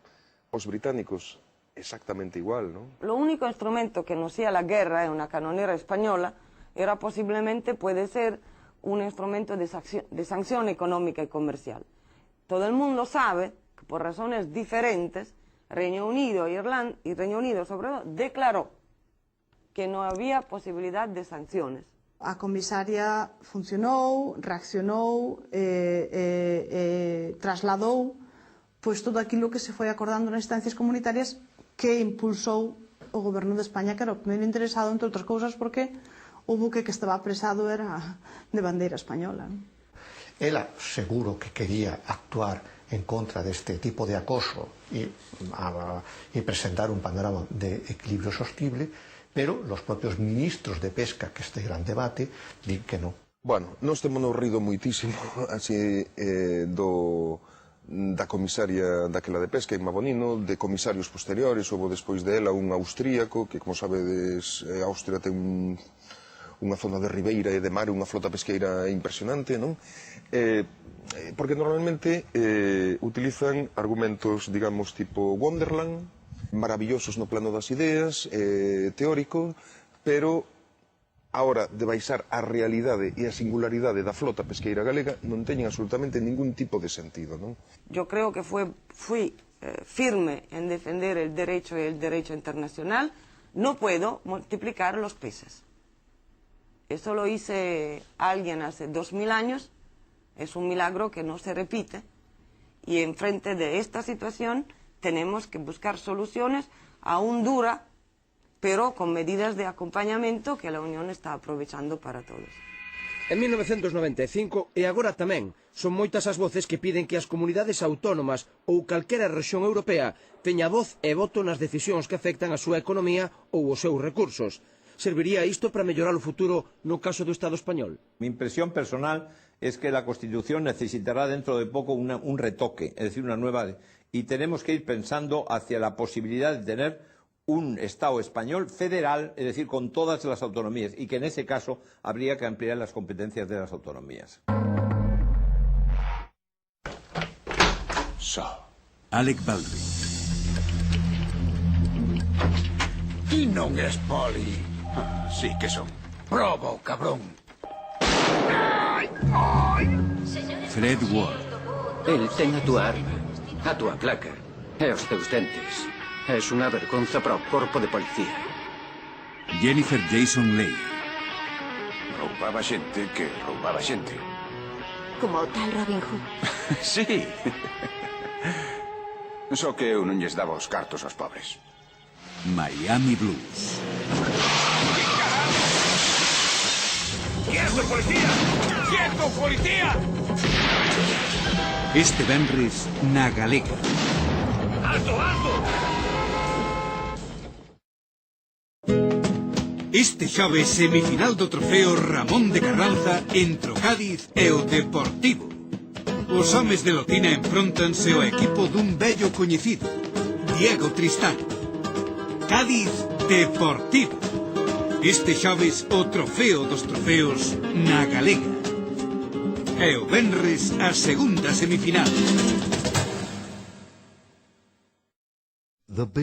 Speaker 15: Os británicos, exactamente igual, non?
Speaker 14: Lo único instrumento que nos hacía la guerra en una canonera española era posiblemente, puede ser, un instrumento de sanción económica y comercial. Todo el mundo sabe que por razones diferentes, Reino Unido y Irlanda, y Reino Unido sobre todo, declaró que no había posibilidad de sanciones.
Speaker 22: A comisaria funcionou, reaccionou, trasladou pois todo aquilo que se foi acordando nas instancias comunitarias que impulsou o goberno de España, que era o primeiro interesado, entre outras cousas, porque o buque que estaba apresado era de bandeira española.
Speaker 8: Ela seguro que quería actuar en contra deste tipo de acoso y presentar un panorama de equilibrio sostible, pero los propios ministros de pesca que este gran debate din que non.
Speaker 15: Bueno, nós temos rido moitísimo así da comisaria daquela de pesca, Emma Bonino, de comisarios posteriores, houve despois dela un austríaco, que como sabedes, Austria ten unha zona de ribeira e de mar, unha flota pesqueira impresionante, non? Porque normalmente utilizan argumentos, digamos, tipo Wonderland, maravillosos no plano das ideas, teórico, pero a hora de baixar a realidade e a singularidade da flota pesqueira galega non teñen absolutamente ningún tipo de sentido, non?
Speaker 14: Yo creo que fui firme en defender el derecho y el derecho internacional. No puedo multiplicar los peces. Eso lo hice alguien hace 2000 años, es un milagro que no se repite, y enfrente de esta situación tenemos que buscar soluciones aún duras, pero con medidas de acompañamiento que la Unión está aprovechando para todos.
Speaker 9: En 1995, e agora tamén, son moitas as voces que piden que as comunidades autónomas ou calquera rexión europea teña voz e voto nas decisións que afectan a súa economía ou os seus recursos. Serviría isto para mellorar o futuro no caso do Estado español?
Speaker 5: Mi impresión personal es que la Constitución necesitará dentro de poco un retoque, es decir, una nueva... Y tenemos que ir pensando hacia la posibilidad de tener un Estado español federal, es decir, con todas las autonomías, y que en ese caso habría que ampliar las competencias de las autonomías.
Speaker 23: Alec Baldwin.
Speaker 24: Ti non es poli.
Speaker 23: Sí que son.
Speaker 24: Proba, cabrón.
Speaker 23: Fred Ward.
Speaker 25: El ten a túa arma, a túa placa e os teus dentes. Es unha vergonza para o corpo de policía.
Speaker 23: Jennifer Jason Leigh.
Speaker 24: Roubaba xente que roubaba xente.
Speaker 26: Como o tal Robin Hood.
Speaker 24: Sí. Só que eu non lles daba os cartos aos pobres.
Speaker 23: Miami Blues.
Speaker 24: ¡Quieto, policía! ¡Quieto, policía!
Speaker 23: Este venres na Galega.
Speaker 24: ¡Alto, alto!
Speaker 23: Este xoves semifinal do trofeo Ramón de Carranza entre o Cádiz e o Deportivo. Os homes de Lotina enfrontanse ao equipo dun vello coñecido, Diego Tristán. Cádiz Deportivo. Este xoves o trofeo dos trofeos na Galega. E o venres a segunda semifinal.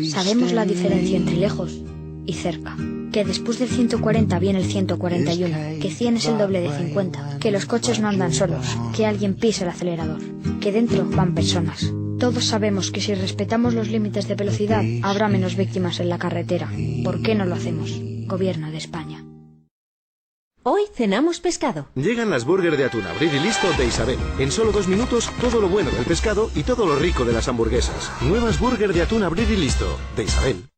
Speaker 1: Sabemos la diferencia entre lejos y cerca. Que después del 140 viene el 141. Que 100 es el doble de 50. Que los coches no andan solos. Que alguien pisa el acelerador. Que dentro van personas. Todos sabemos que si respetamos los límites de velocidad habrá menos víctimas en la carretera. ¿Por qué no lo hacemos? Gobierno de España.
Speaker 16: Hoy cenamos pescado.
Speaker 17: Llegan las burgers de atún abrir y listo de Isabel. En solo 2 minutos, todo lo bueno del pescado y todo lo rico de las hamburguesas. Nuevas burgers de atún abrir y listo de Isabel.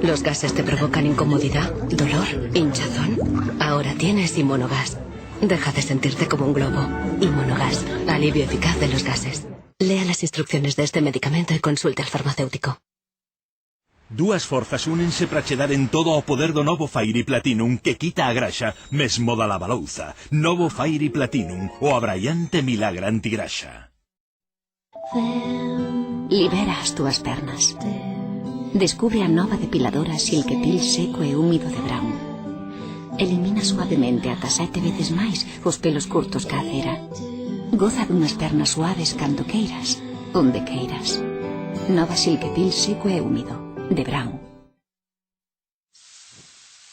Speaker 16: ¿Los gases te provocan incomodidad, dolor, hinchazón? Ahora tienes Inmunogas. Deja de sentirte como un globo. Inmunogas, alivio eficaz de los gases. Lea las instrucciones de este medicamento y consulte al farmacéutico.
Speaker 18: Dúas forzas únense para che dar en todo ao poder do novo Fairy Platinum que quita a graxa, mesmo da lavalouza. Novo Fairy Platinum, o abraiante milagre antigraxa.
Speaker 16: Libera as túas pernas. Descubre a nova depiladora Silkepil seco e húmido de Brown. Elimina suavemente ata 7 veces máis os pelos curtos ca a cera. Goza dunhas pernas suaves cando queiras, onde queiras. Nova Silkepil seco e húmido de Brown.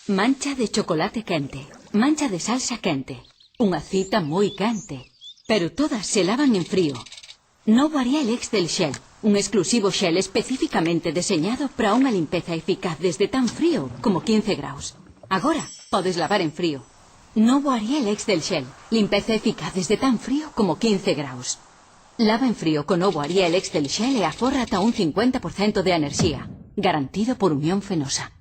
Speaker 16: Mancha de chocolate quente, mancha de salsa quente, unha cita moi quente, pero todas se lavan en frío. Novo Ariel Excel Shell, un exclusivo Shell específicamente deseñado para unha limpeza eficaz desde tan frío como 15 graus. Agora podes lavar en frío. Novo Ariel Excel Shell, limpeza eficaz desde tan frío como 15 graus. Lava en frío con Novo Ariel Excel Shell e aforra ata un 50% de enerxía. Garantido por Unión Fenosa.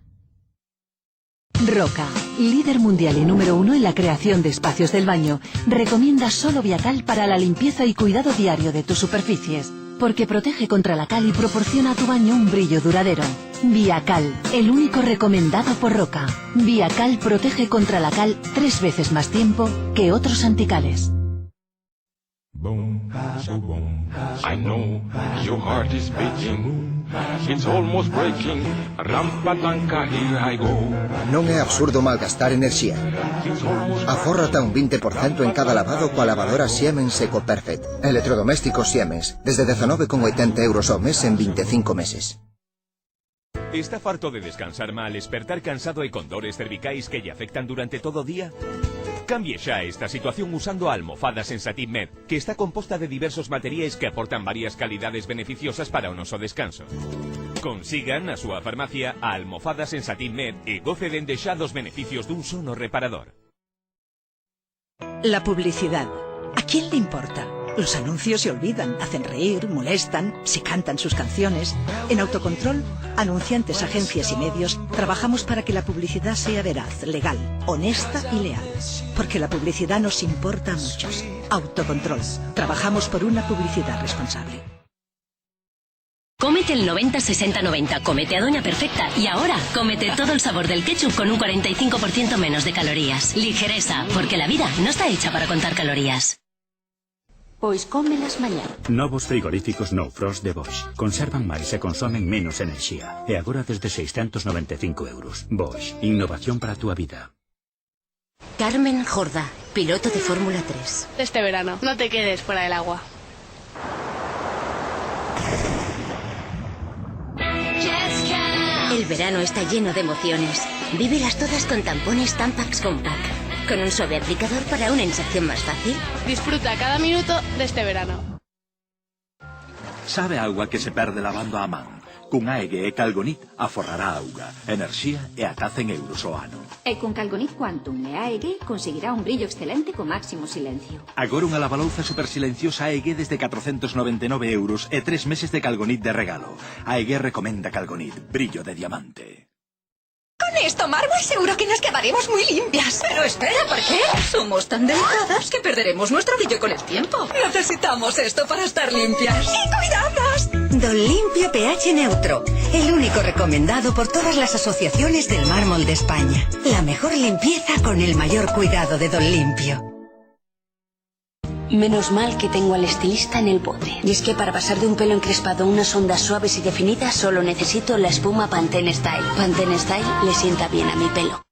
Speaker 16: Roca, líder mundial y número 1 en la creación de espacios del baño, recomienda solo Viacal para la limpieza y cuidado diario de tus superficies, porque protege contra la cal y proporciona a tu baño un brillo duradero. Viacal, el único recomendado por Roca. Viacal protege contra la cal 3 veces más tiempo que otros anticales.
Speaker 20: I know your heart is beating. It's almost breaking. Rampatanca, here I go.
Speaker 21: Non é absurdo malgastar enerxía. Aforra ata un 20% en cada lavado coa lavadora Siemens Eco Perfect. Electrodomésticos Siemens, desde 19,80 € ao mes en 25 meses.
Speaker 27: ¿Está farto de descansar mal, despertar cansado y con dolores cervicais que le afectan durante todo el día? Cambie ya esta situación usando almofadas Sensative Med, que está composta de diversos materiais que aportan varias calidades beneficiosas para o noso descanso. Consigan na súa farmacia a almofada Sensative Med e goce dende xa dos beneficios dun sono reparador.
Speaker 28: La publicidad. ¿A quién le importa? Los anuncios se olvidan, hacen reír, molestan, se cantan sus canciones. En Autocontrol, anunciantes, agencias y medios, trabajamos para que la publicidad sea veraz, legal, honesta y leal. Porque la publicidad nos importa a muchos. Autocontrol. Trabajamos por una publicidad responsable.
Speaker 16: Cómete el 90-60-90, cómete a Doña Perfecta y ahora cómete todo el sabor del ketchup con un 45% menos de calorías. Ligereza, porque la vida no está hecha para contar calorías. Pois cómelas mañá.
Speaker 23: Novos frigoríficos No Frost de Bosch. Conservan máis e consomen menos enerxía. E agora desde 695 €. Bosch. Innovación para a túa vida.
Speaker 16: Carmen Jordá, piloto de Fórmula 3.
Speaker 29: Este verano, no te quedes fuera del agua.
Speaker 16: El verano está lleno de emociones. Vívelas todas con tampones Tampax Compact. Con un suave aplicador para una inserción más fácil.
Speaker 29: Disfruta cada minuto de este verano.
Speaker 18: Sabe a auga que se perde lavando a man? Cun Aegue e Calgonit aforrará a auga, enerxía e ata 100 € ao ano.
Speaker 16: E con Calgonit Quantum e AEG conseguirá un brillo excelente con máximo silencio.
Speaker 18: Agora unha lavalouza super silenciosa Aegue desde 499 € e 3 meses de Calgonit de regalo. Aegue recomenda Calgonit, brillo de diamante.
Speaker 16: Con esto, mármol, seguro que nos quedaremos muy limpias. Pero espera, ¿por qué? Somos tan delicadas que perderemos nuestro brillo con el tiempo. Necesitamos esto para estar limpias. ¡Y cuidadas!
Speaker 2: Don Limpio pH Neutro, el único recomendado por todas las asociaciones del mármol de España. La mejor limpieza con el mayor cuidado de Don Limpio.
Speaker 4: Menos mal que tengo al estilista en el bote. Y es que para pasar de un pelo encrespado a unas ondas suaves y definidas solo necesito la espuma Pantene Style. Pantene Style le sienta bien a mi pelo.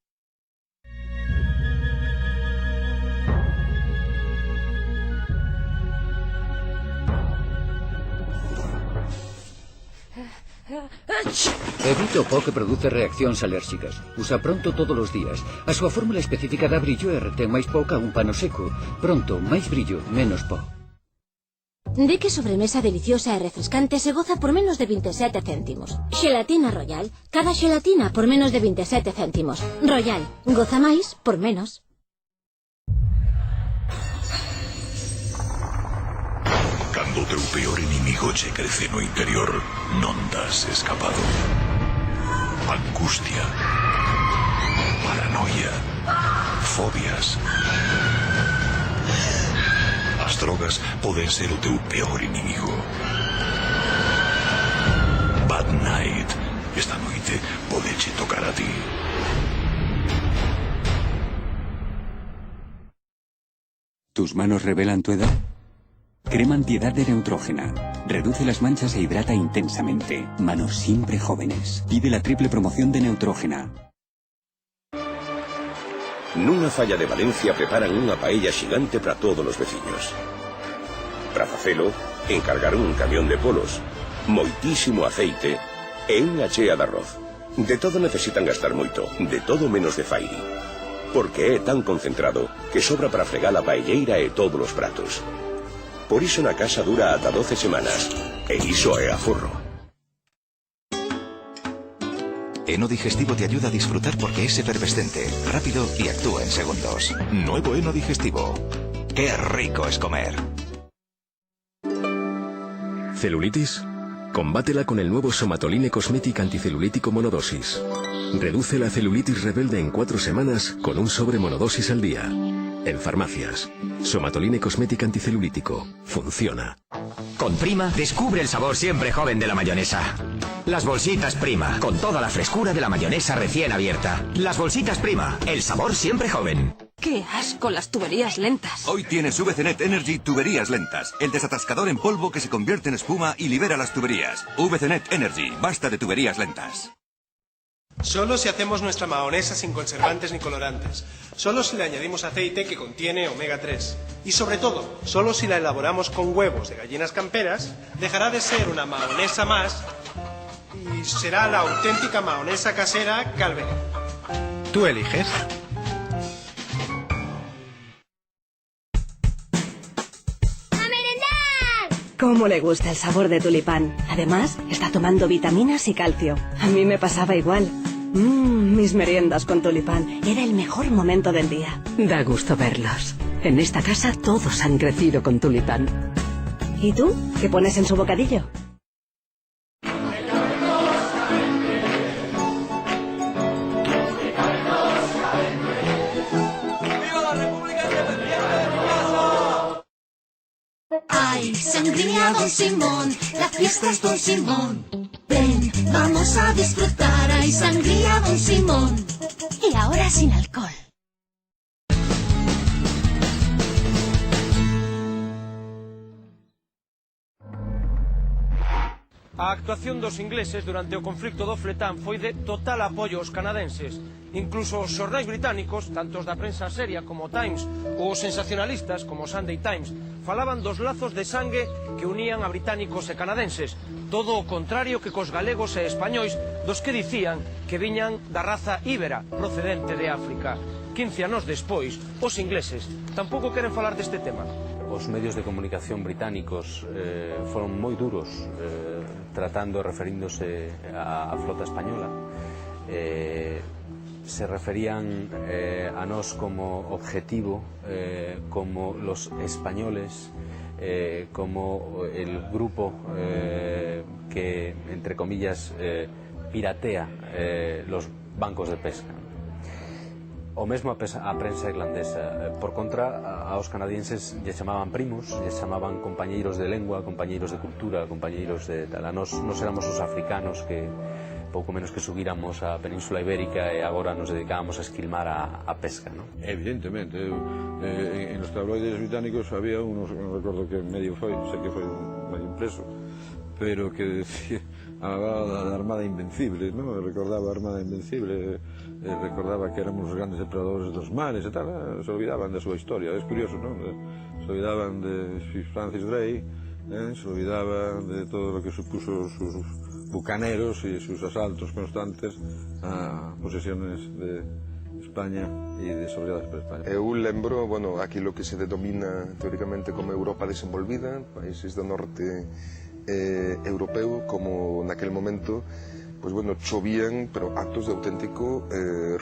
Speaker 25: Evita o pó que produce reaccións alérxicas. Usa Pronto todos os días. A súa fórmula específica dá brillo e retén máis pó ca un pano seco. Pronto, máis brillo, menos pó.
Speaker 6: Di que sobremesa deliciosa e refrescante se goza por menos de 27 céntimos. Xelatina Royal. Cada xelatina por menos de 27 céntimos. Royal. Goza máis por menos.
Speaker 7: Cando o teu peor inimigo che crece no interior, non das escapado. Angustia, paranoia, fobias. As drogas poden ser o teu peor inimigo. Bad Night. Esta noite podeche tocar a ti.
Speaker 10: ¿Tus manos revelan tu edad? Crema antiedad de Neutrógena. Reduce las manchas e hidrata intensamente. Manos siempre jóvenes. Pide la triple promoción de Neutrógena.
Speaker 11: Nunha falla de Valencia preparan unha paella xigante para todos os veciños. Para facelo, encargaron un camión de polos, moitísimo aceite e unha chea de arroz. De todo necesitan gastar moito, de todo menos de Fairy. Porque é tan concentrado que sobra para fregar a paelleira e todos os pratos. Por iso na casa dura ata 12 semanas. E iso é aforro.
Speaker 12: Eno Digestivo te ayuda a disfrutar porque es efervescente, rápido y actúa en segundos. Nuevo Eno Digestivo. ¡Qué rico es comer!
Speaker 17: ¿Celulitis? Combátela con el nuevo Somatoline Cosmetic Anticelulítico Monodosis. Reduce la celulitis rebelde en 4 semanas con un sobre monodosis al día. En farmacias. Somatoline Cosmetic Anticelulítico. Funciona.
Speaker 13: Con Prima, descubre el sabor siempre joven de la mayonesa. Las bolsitas Prima, con toda la frescura de la mayonesa recién abierta. Las bolsitas Prima, el sabor siempre joven.
Speaker 19: ¡Qué asco las tuberías lentas!
Speaker 12: Hoy tienes VCnet Energy Tuberías Lentas, el desatascador en polvo que se convierte en espuma y libera las tuberías. VCnet Energy, basta de tuberías lentas.
Speaker 30: Solo si hacemos nuestra mahonesa sin conservantes ni colorantes. Solo si le añadimos aceite que contiene omega 3. Y sobre todo, solo si la elaboramos con huevos de gallinas camperas, dejará de ser una mahonesa más y será la auténtica mahonesa casera Calvé.
Speaker 31: Tú eliges.
Speaker 19: ¿Cómo le gusta el sabor de tulipán? Además, está tomando vitaminas y calcio. A mí me pasaba igual. Mis meriendas con tulipán. Era el mejor momento del día.
Speaker 28: Da gusto verlos. En esta casa todos han crecido con tulipán.
Speaker 19: ¿Y tú? ¿Qué pones en su bocadillo?
Speaker 32: Ay, sangría Don Simón, la fiesta es Don Simón. Ven, vamos a disfrutar, ay, sangría Don Simón. Y ahora sin alcohol.
Speaker 9: A actuación dos ingleses durante o conflicto do Fletán foi de total apoio aos canadenses. Incluso os xornais británicos, tanto os da prensa seria como o Times, ou os sensacionalistas como o Sunday Times, falaban dos lazos de sangue que unían a británicos e canadenses. Todo o contrario que cos galegos e españois, dos que dicían que viñan da raza íbera, procedente de África. 15 anos despois, os ingleses tampouco queren falar deste tema.
Speaker 33: Os medios de comunicación británicos foron moi duros referíndose á flota española. Se referían a nós como objetivo, como los españoles, como el grupo que, entre comillas, piratea los bancos de pesca. 15 anos despois, os medios de comunicación británicos foron moi duros tratando e referíndose a nós como objetivo, como los españoles, como el grupo que, entre comillas, piratea los bancos de pesca. 15 anos despois, os medios de comunicación británicos foron moi duros tratando e referíndose a nós como objetivo, como los españoles, como el grupo que, entre comillas, piratea los bancos de pesca. O mesmo a prensa irlandesa. Por contra, aos canadienses lle chamaban primos, lle chamaban compañeiros de lengua, compañeiros de cultura, compañeiros de tal. Nos éramos os africanos que pouco menos que subíramos a Península Ibérica e agora nos dedicábamos a esquilmar a pesca, non?
Speaker 1: Evidentemente, en los tabloides británicos había unos, non recordo que medio foi, sei que foi medio impreso, pero que decía hablaba da Armada Invencible, ¿no? Recordaba a Armada Invencible, recordaba que éramos os grandes depredadores dos mares e tal, se olvidaban da súa historia, es curioso, ¿no? Se olvidaban de Francis Drake, se olvidaban de todo lo que supuso sus bucaneros y sus asaltos constantes a posesiones de España y de sobriedades por España.
Speaker 3: Eu lembro, bueno, aquí lo que se denomina teóricamente como Europa desenvolvida, países do norte europeo, como naquel momento, pues bueno, chovían, pero actos de auténtico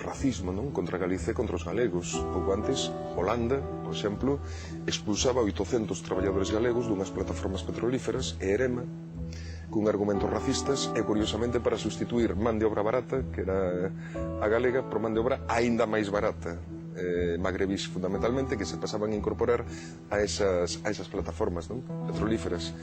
Speaker 3: racismo, non? Contra Galicia e contra os galegos. Pouco antes, Holanda, por exemplo, expulsaba 800 traballadores galegos dunhas plataformas petrolíferas e Erema, cun argumentos racistas e, curiosamente, para sustituir man de obra barata, que era a galega, por man de obra aínda máis barata, magrebís fundamentalmente, que se pasaban a incorporar a esas plataformas, non? Petrolíferas.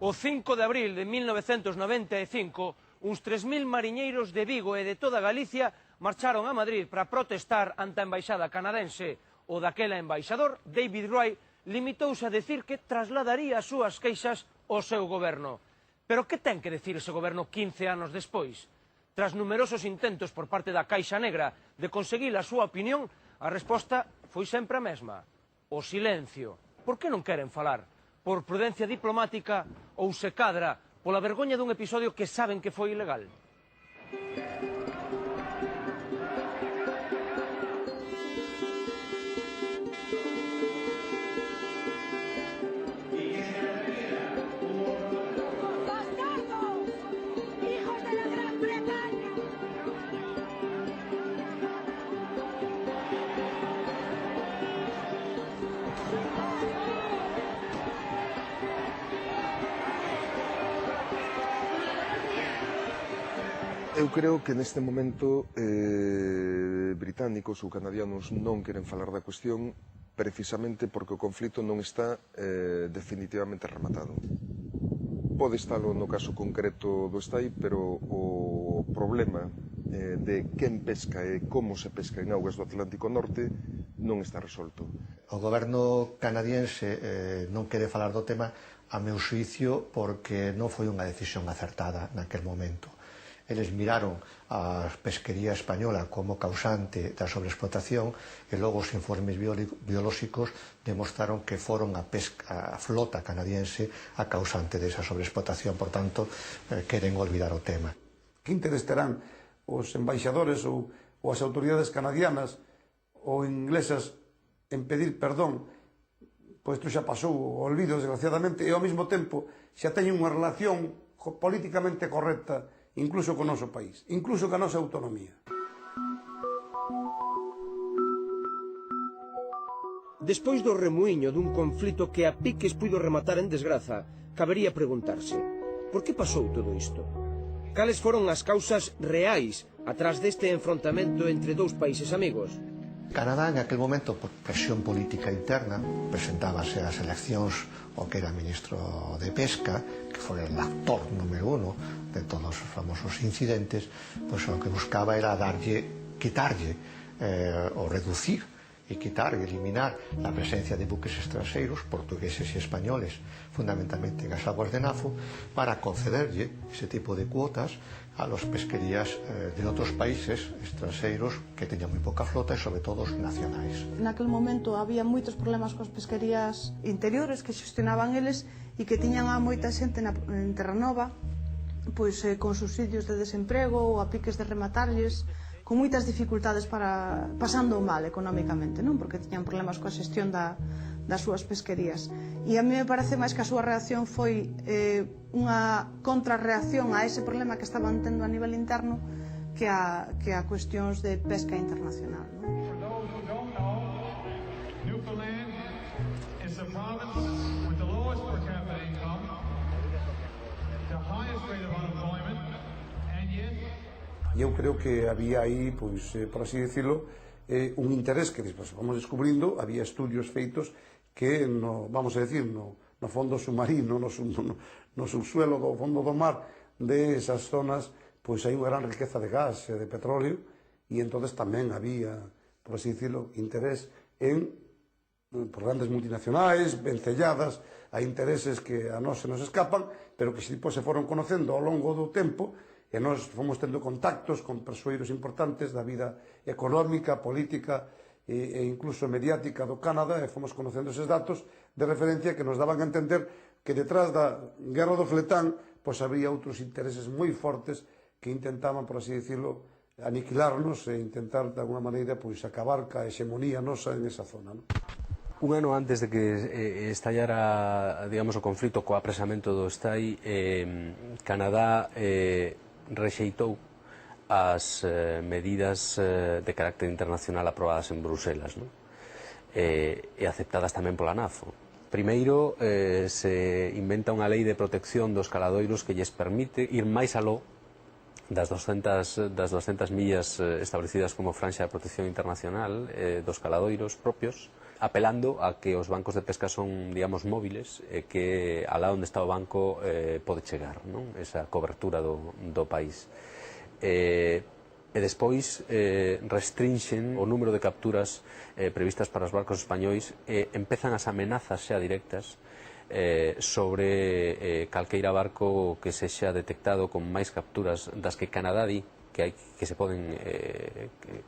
Speaker 9: O 5 de abril de 1995, uns 3.000 mariñeiros de Vigo e de toda Galicia marcharon a Madrid para protestar ante a embaixada canadense. O daquela embaixador, David Roy, limitouse a decir que trasladaría as súas queixas ao seu goberno. Pero que ten que decir ese goberno 15 anos despois? Tras numerosos intentos por parte da Caixa Negra de conseguir a súa opinión, a resposta foi sempre a mesma: o silencio. Por que non queren falar? Por prudencia diplomática ou se cadra pola vergoña dun episodio que saben que foi ilegal?
Speaker 3: Eu creo que neste momento británicos ou canadianos non queren falar da cuestión precisamente porque o conflito non está definitivamente rematado. Pode estalo no caso concreto do Estai, pero o problema de quen pesca e como se pesca en augas do Atlántico Norte non está resolto.
Speaker 5: O goberno canadiense non quere falar do tema, a meu xuicio, porque non foi unha decisión acertada naquel momento. Eles miraron a pesquería española como causante da sobreexplotación e logo os informes biolóxicos demostraron que foron a flota canadiense a causante desa sobreexplotación. Por tanto, queren olvidar o tema.
Speaker 8: Que interés terán os embaixadores ou as autoridades canadianas ou inglesas en pedir perdón? Pois isto xa pasou, o olvido, desgraciadamente, e ao mesmo tempo xa teñen unha relación políticamente correcta incluso co noso país, incluso ca nosa autonomía.
Speaker 9: Despois do remuíño dun conflito que a piques puido rematar en desgraza, cabería preguntarse: por que pasou todo isto? Cales foron as causas reais atrás deste enfrontamento entre dous países amigos?
Speaker 5: Canadá, en aquel momento, por presión política interna, presentábase ás eleccións o que era ministro de Pesca, que foi el actor número 1 de todos os famosos incidentes, pois o que buscaba era quitarlle ou reducir e quitar e eliminar a presencia de buques estranxeiros, portugueses e españoles, fundamentalmente en as aguas de Nafo, para concederlle ese tipo de cuotas a los pesquerías de outros países estranxeiros que teñan moi poca flota e sobre todo os nacionais.
Speaker 14: Naquel momento había moitos problemas coas pesquerías interiores que xestionaban eles e que tiñan a moita xente en Terranova pois con subsidios de desemprego ou a piques de rematarlles, con moitas dificultades pasando mal económicamente, non? Porque tiñan problemas coa xestión das súas pesquerías. E a mí me parece máis que a súa reacción foi unha contrarreacción a ese problema que estaban tendo a nivel interno que a cuestións de pesca internacional, non?
Speaker 8: E eu creo que había aí, pois, por así decirlo, un interés que despois vamos descubrindo, había estudios feitos que, vamos a decir, no fondo submarino, no subsuelo do fondo do mar de esas zonas, pois hai unha gran riqueza de gas e de petróleo, e entonces tamén había, por así decirlo, interés por grandes multinacionais, vencelladas a intereses que a nós se nos escapan, pero que depois se foron conocendo ao longo do tempo, e nós fomos tendo contactos con persoeiros importantes da vida económica, política e incluso mediática do Canadá, e fomos conocendo eses datos de referencia que nos daban a entender que detrás da Guerra do Fletán pois había outros intereses moi fortes que intentaban, por así decirlo, aniquilarnos e intentar de alguna maneira pois acabar ca hexemonía nosa en esa zona, non?
Speaker 33: Un ano antes de que estallara, digamos, o conflito co apresamento do STAI, Canadá rexeitou as medidas de carácter internacional aprobadas en Bruselas, non? E aceptadas tamén pola NAFO. Primeiro, se inventa unha lei de protección dos caladoiros que lles permite ir máis aló das 200 millas establecidas como franxa de protección internacional dos caladoiros propios, apelando a que os bancos de pesca son, digamos, móviles, e que alá onde está o banco pode chegar, non? Esa cobertura do país. E despois restrinxen o número de capturas previstas para os barcos españois e empezan as amenazas xa directas sobre calqueira barco que sexa detectado con máis capturas das que Canadá di que se poden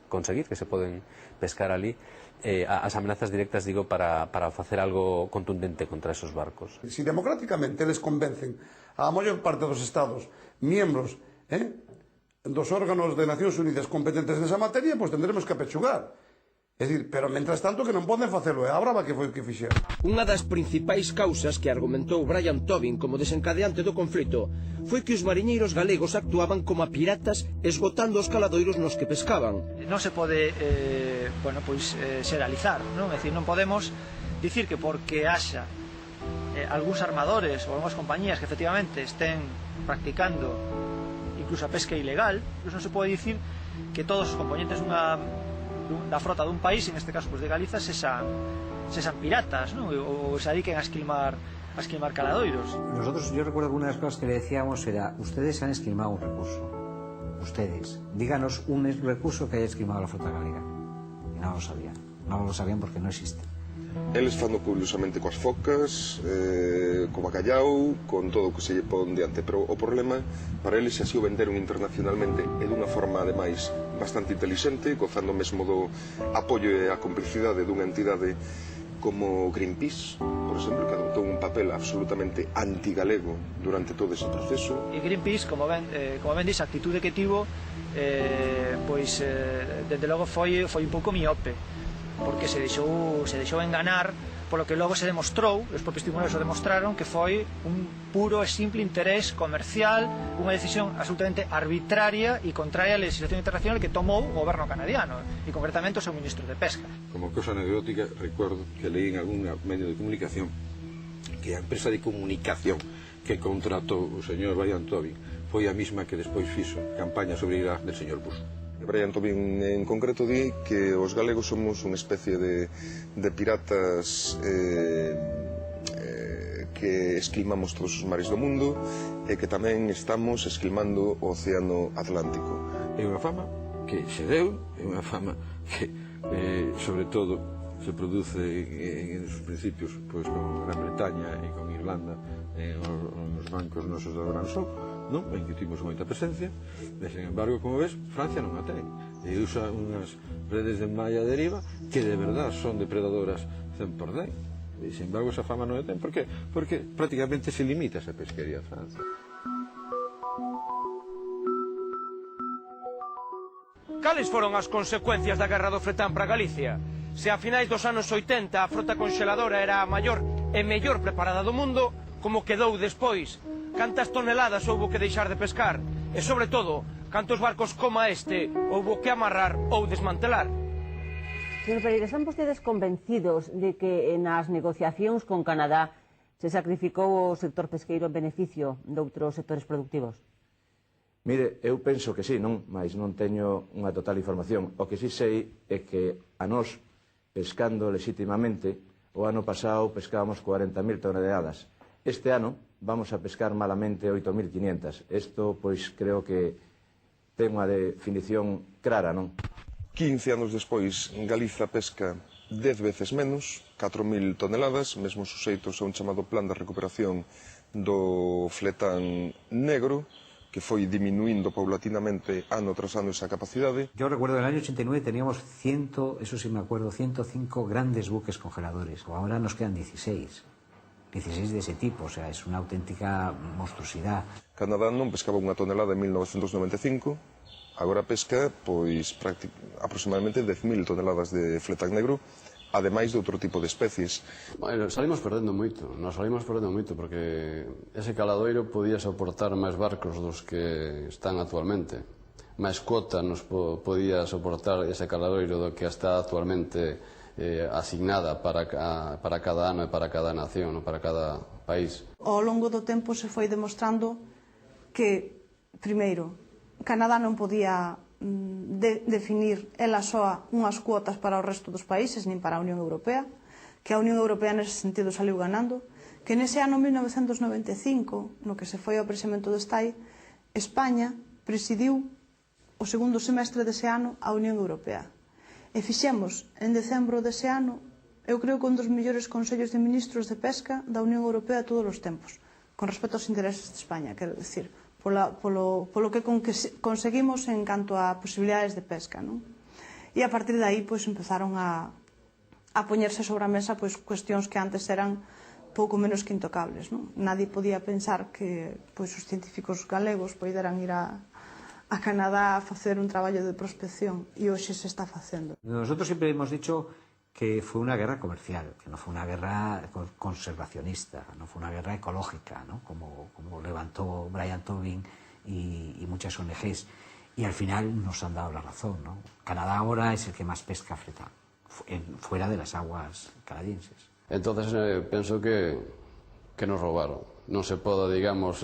Speaker 33: conseguir, que se poden pescar ali, as amenazas directas, digo, para facer algo contundente contra esos barcos.
Speaker 8: Si democráticamente les convencen a maior parte dos estados miembros dos órganos de Nacións Unidas competentes nesa materia, pois tendremos que apechugar. É dicir, pero mentras tanto que non poden facelo, e a brava que foi que fixeron.
Speaker 9: Unha das principais causas que argumentou Brian Tobin como desencadeante do conflito foi que os mariñeiros galegos actuaban como piratas esgotando os caladoiros nos que pescaban.
Speaker 2: Non se pode, xeralizar, non? É dicir, non podemos dicir que porque haxa algúns armadores ou algunhas compañías que efectivamente estén practicando incluso a pesca ilegal, non se pode dicir que todos os componentes da frota dun país, en este caso de Galiza, sexan piratas, ¿no? O se dediquen a esquilmar caladoiros.
Speaker 4: Yo recuerdo que una de las cosas que le decíamos era: ustedes han esquilmado un recurso, ustedes, díganos un recurso que haya esquilmado la flota galega. Y no lo sabían porque no existe.
Speaker 3: Eles fando curiosamente coas focas, co bacallau, con todo o que se lle pon diante, pero o problema para eles así o venderon internacionalmente e dunha forma ademais bastante intelixente, gozando mesmo do apoio e a complicidade dunha entidade como Greenpeace, por exemplo, que adoptou un papel absolutamente antigalego durante todo ese proceso.
Speaker 2: E Greenpeace, como ben dixe, a actitude que tivo, desde logo foi un pouco miope, porque se deixou enganar polo que logo se demostrou, os propios tribunais o demostraron, que foi un puro e simple interés comercial, unha decisión absolutamente arbitraria e contraria á legislación internacional que tomou o goberno canadiano, e concretamente o seu ministro de Pesca.
Speaker 1: Como cosa anecdótica, recuerdo que leí en algún medio de comunicación que a empresa de comunicación que contratou o señor Brian Tobin foi a mesma que despois fixo campaña sobre Irak del señor Bush.
Speaker 3: Brian Tobin en concreto di que os galegos somos unha especie de piratas que esquilmamos todos os mares do mundo e que tamén estamos esquilmando o Océano Atlántico.
Speaker 1: É unha fama que se deu, é unha fama que sobre todo se produce en os principios pois con Gran Bretaña e con Irlanda nos bancos nosos do Gran Sol, non? En que tivemos moita presencia, e, sen embargo, como ves, Francia non a ten, e usa unhas redes de malla deriva que de verdad son depredadoras 100%, e sen embargo esa fama non a ten. Por que? Porque prácticamente se limita esa pesquería a Francia.
Speaker 9: Cales foron as consecuencias da Guerra do Fletán para Galicia? Se a finais dos anos 80 a frota conxeladora era a maior e mellor preparada do mundo, como quedou despois? Cantas toneladas houbo que deixar de pescar? E, sobre todo, cantos barcos como este houbo que amarrar ou desmantelar?
Speaker 15: Señor Pereira, ¿están vostedes convencidos de que nas negociacións con Canadá se sacrificou o sector pesqueiro en beneficio de outros sectores productivos?
Speaker 6: Mire, eu penso que sí, non? Mas non teño unha total información. O que sí sei é que a nós, pescando legitimamente, o ano pasado pescábamos 40.000 toneladas. Este ano vamos a pescar malamente 8.500. Isto, pois, creo que ten unha definición clara, non?
Speaker 3: 15 anos despois, Galiza pesca 10 veces menos, 4.000 toneladas, mesmo suxeitos a un chamado plan de recuperación do fletán negro, que foi diminuindo paulatinamente ano tras ano esa capacidade.
Speaker 4: Yo recuerdo en el año 89 teníamos 100, eso sí me acuerdo, 105 grandes buques congeladores. Ahora nos quedan 16. 16 de ese tipo, o sea, es una auténtica monstruosidad.
Speaker 3: Canadá non pescaba unha tonelada en 1995, agora pesca pois aproximadamente 10.000 toneladas de fletán negro, ademais de outro tipo de especies.
Speaker 7: Bueno, salimos perdendo moito, porque ese caladoiro podía soportar máis barcos dos que están actualmente. Máis cuota nos podía soportar ese caladoiro do que está actualmente asignada para cada ano e para cada nación, para cada país.
Speaker 14: Ao longo do tempo se foi demostrando que, primeiro, Canadá non podía definir ela soa unhas cuotas para o resto dos países, nin para a Unión Europea, que a Unión Europea nese sentido saliu ganando, que nese ano 1995, no que se foi ao presamento do STAI, España presidiu o segundo semestre dese ano a Unión Europea. E fixemos, en decembro dese ano, eu creo que un dos mellores consellos de ministros de pesca da Unión Europea de todos os tempos, con respecto aos intereses de España, quero dicir, polo que conseguimos en canto a posibilidades de pesca, non? E a partir de aí, pois, empezaron a poñerse sobre a mesa pois cuestións que antes eran pouco menos que intocables, non? Nadie podía pensar que pois os científicos galegos poideran ir a Canadá a facer un traballo de prospección, e hoxe se está facendo.
Speaker 4: Nosotros siempre hemos dicho que fue una guerra comercial, que no fue una guerra conservacionista, no fue una guerra ecológica, ¿no? como levantó Brian Tobin y muchas ONGs. Y al final nos han dado la razón, ¿no? Canadá ahora es el que más pesca fletán, fuera de las aguas canadienses.
Speaker 7: Entonces penso que nos roubaron. Non se pode, digamos,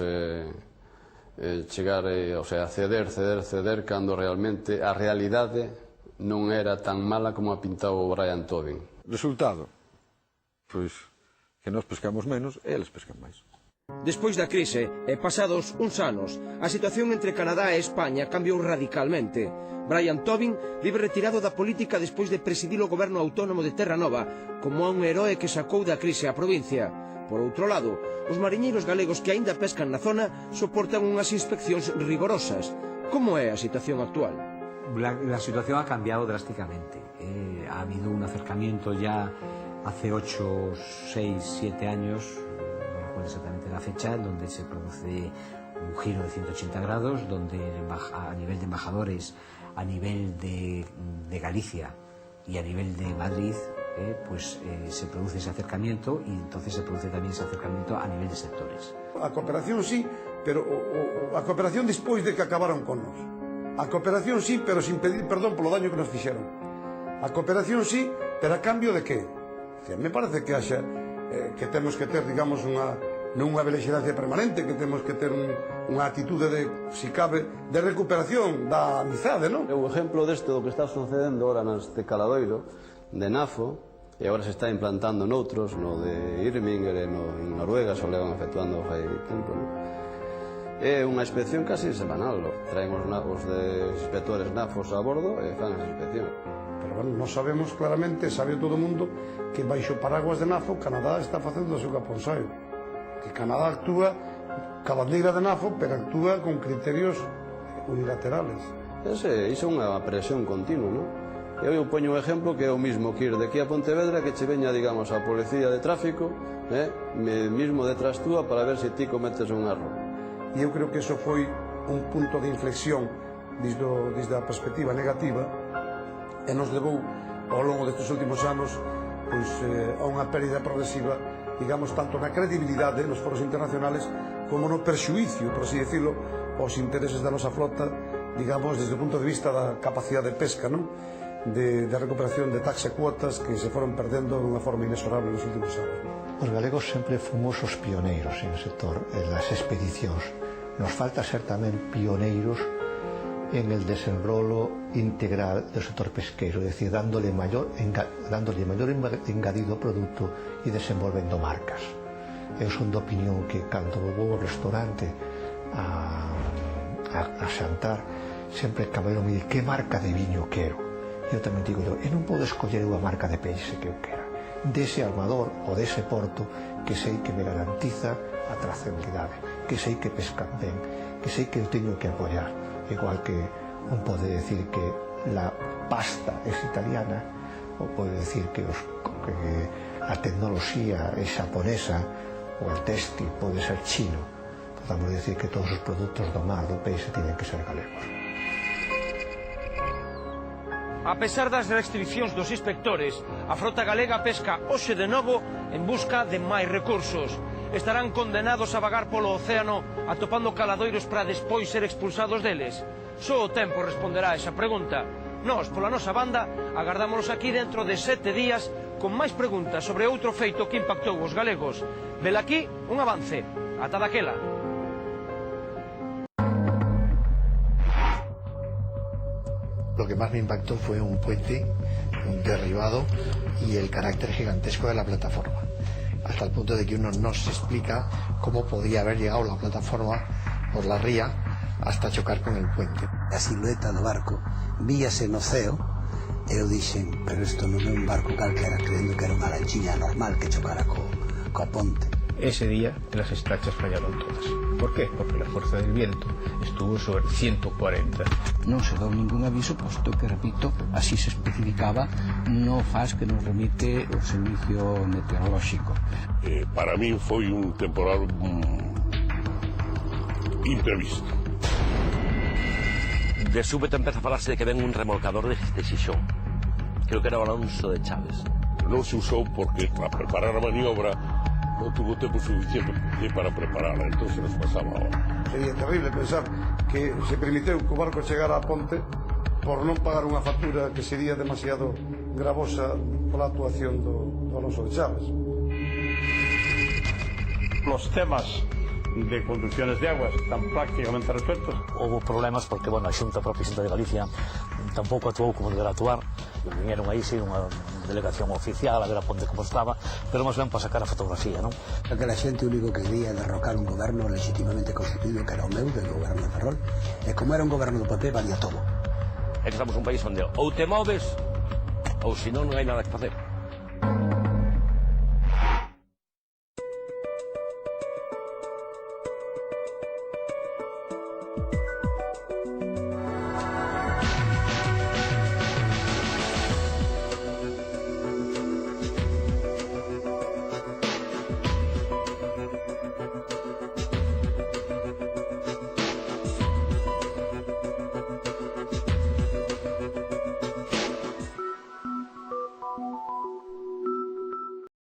Speaker 7: chegar, o sea, ceder, cando realmente a realidade non era tan mala como a pintaba o Brian Tobin.
Speaker 1: Resultado, pois, que nós pescamos menos e eles pescan máis.
Speaker 9: Despois da crise e pasados uns anos, a situación entre Canadá e España cambiou radicalmente. Brian Tobin vive retirado da política despois de presidir o goberno autónomo de Terranova como a un heroe que sacou da crise a provincia. Por outro lado, os mariñeiros galegos que aínda pescan na zona soportan unhas inspeccións rigorosas. Como é a situación actual?
Speaker 4: La situación ha cambiado drásticamente. Ha habido un acercamiento ya hace 8, 6, 7 años, no recuerdo exactamente la fecha, donde se produce un giro de 180 grados, donde a nivel de embajadores, a nivel de Galicia y a nivel de Madrid, se produce ese acercamiento, y entonces se produce también ese acercamiento a nivel de sectores.
Speaker 8: A cooperación sí, pero a cooperación despois de que acabaron con nós. A cooperación sí, pero sin pedir perdón polo daño que nos fixeron. A cooperación sí, pero a cambio de que? Me parece que haxa que temos que ter, digamos, non unha belexerancia permanente, que temos que ter unha actitude de, si cabe, de recuperación da amizade, non?
Speaker 7: O exemplo deste do que está sucedendo ahora neste caladoiro de Nafo, e agora se está implantando noutros, no de Irminger e en Noruega, se o levan efectuando fai tempo, non? É unha inspección casi semanal, traen os inspectores NAFOS a bordo e fan esa inspección.
Speaker 8: Pero bueno, nós sabemos claramente, sabe todo o mundo, que baixo paraguas de NAFO, Canadá está facendo o seu caponsaio. Que Canadá actúa ca bandeira de NAFO, pero actúa con criterios unilaterales.
Speaker 7: Iso é unha presión continua, non? Eu poño un exemplo que é o mismo que ir de aquí a Pontevedra, que che veña, digamos, a policía de tráfico, mesmo detrás túa, para ver se ti cometes un erro.
Speaker 8: E eu creo que iso foi un punto de inflexión desde a perspectiva negativa, e nos levou ao longo destes últimos anos a unha pérdida progresiva, digamos, tanto na credibilidade nos foros internacionales como no perxuicio, por así decirlo, aos intereses da nosa flota, digamos, desde o punto de vista da capacidade de pesca, non? De recuperación de taxa e cuotas que se foron perdendo dunha forma inexorable nos últimos anos.
Speaker 5: Os galegos sempre fomos os pioneiros en el sector, en las expedicións nos falta ser tamén pioneiros en el desenrolo integral do sector pesqueiro, é dicir, dándole maior engadido ao produto e desenvolvendo marcas. Eu son de opinión que cando vou ao restaurante a xantar, sempre o camarero me di que marca de viño quero. Eu tamén digo, eu non podo escoller unha marca de peixe que eu quera, dese armador ou dese porto que sei que me garantiza a trazabilidade, que sei que pescan ben, que sei que eu teño que apoiar. Igual que un pode decir que la pasta es italiana, ou pode decir que a tecnoloxía é xaponesa, ou el textil pode ser chino. Podemos decir que todos os produtos do mar, do peixe, tienen que ser galegos.
Speaker 9: A pesar das restriccións dos inspectores, a frota galega pesca hoxe de novo en busca de máis recursos. Estarán condenados a vagar polo océano atopando caladoiros para despois ser expulsados deles? Só o tempo responderá a esa pregunta. Nós, pola nosa banda, agardámonos aquí dentro de 7 días con máis preguntas sobre outro feito que impactou os galegos. Velaquí un avance. Ata daquela.
Speaker 5: Lo que más me impactó fue un puente, un derribado y el carácter gigantesco de la plataforma, hasta el punto de que uno no se explica cómo podía haber llegado la plataforma por la ría hasta chocar con el puente.
Speaker 10: A silueta do barco víase no ceo e eu dixen, pero isto non é un barco calquera, crendo que era unha lanchiña normal que chocara coa ponte.
Speaker 11: Ese día las estrachas fallaron todas. ¿Por qué? Porque la fuerza del viento estuvo sobre 140.
Speaker 16: Non se dou ningún aviso, posto que, repito, así se especificaba no FAS que nos remite o servicio meteorolóxico.
Speaker 18: Para min foi un temporal imprevisto.
Speaker 20: De súbito empeza a falarse de que ven un remolcador de Xixón. Creo que era o Alonso de Chaves.
Speaker 18: Non se usou porque para preparar a maniobra non tuvo tempo suficiente para prepararla, entón se nos pasaba a hora.
Speaker 8: Sería terrible pensar que se permiteu que o barco chegara a ponte por non pagar unha factura que sería demasiado gravosa pola actuación do Alonso de Chaves.
Speaker 21: Los temas de conducciones de aguas están prácticamente resueltos.
Speaker 22: Houve problemas porque, bueno, a propia Xunta de Galicia tampouco actuou como deberá actuar. Vinieron aí, sí, unha delegación oficial a ver a ponte como estaba, pero máis ben para sacar a fotografía, non?
Speaker 10: Aquela xente o único que quería derrocar un goberno legitimamente constituído, que era o meu, del goberno de Ferrol, e como era un goberno do PP, valía todo.
Speaker 20: É que estamos un país onde ou te moves ou se non hai nada que facer.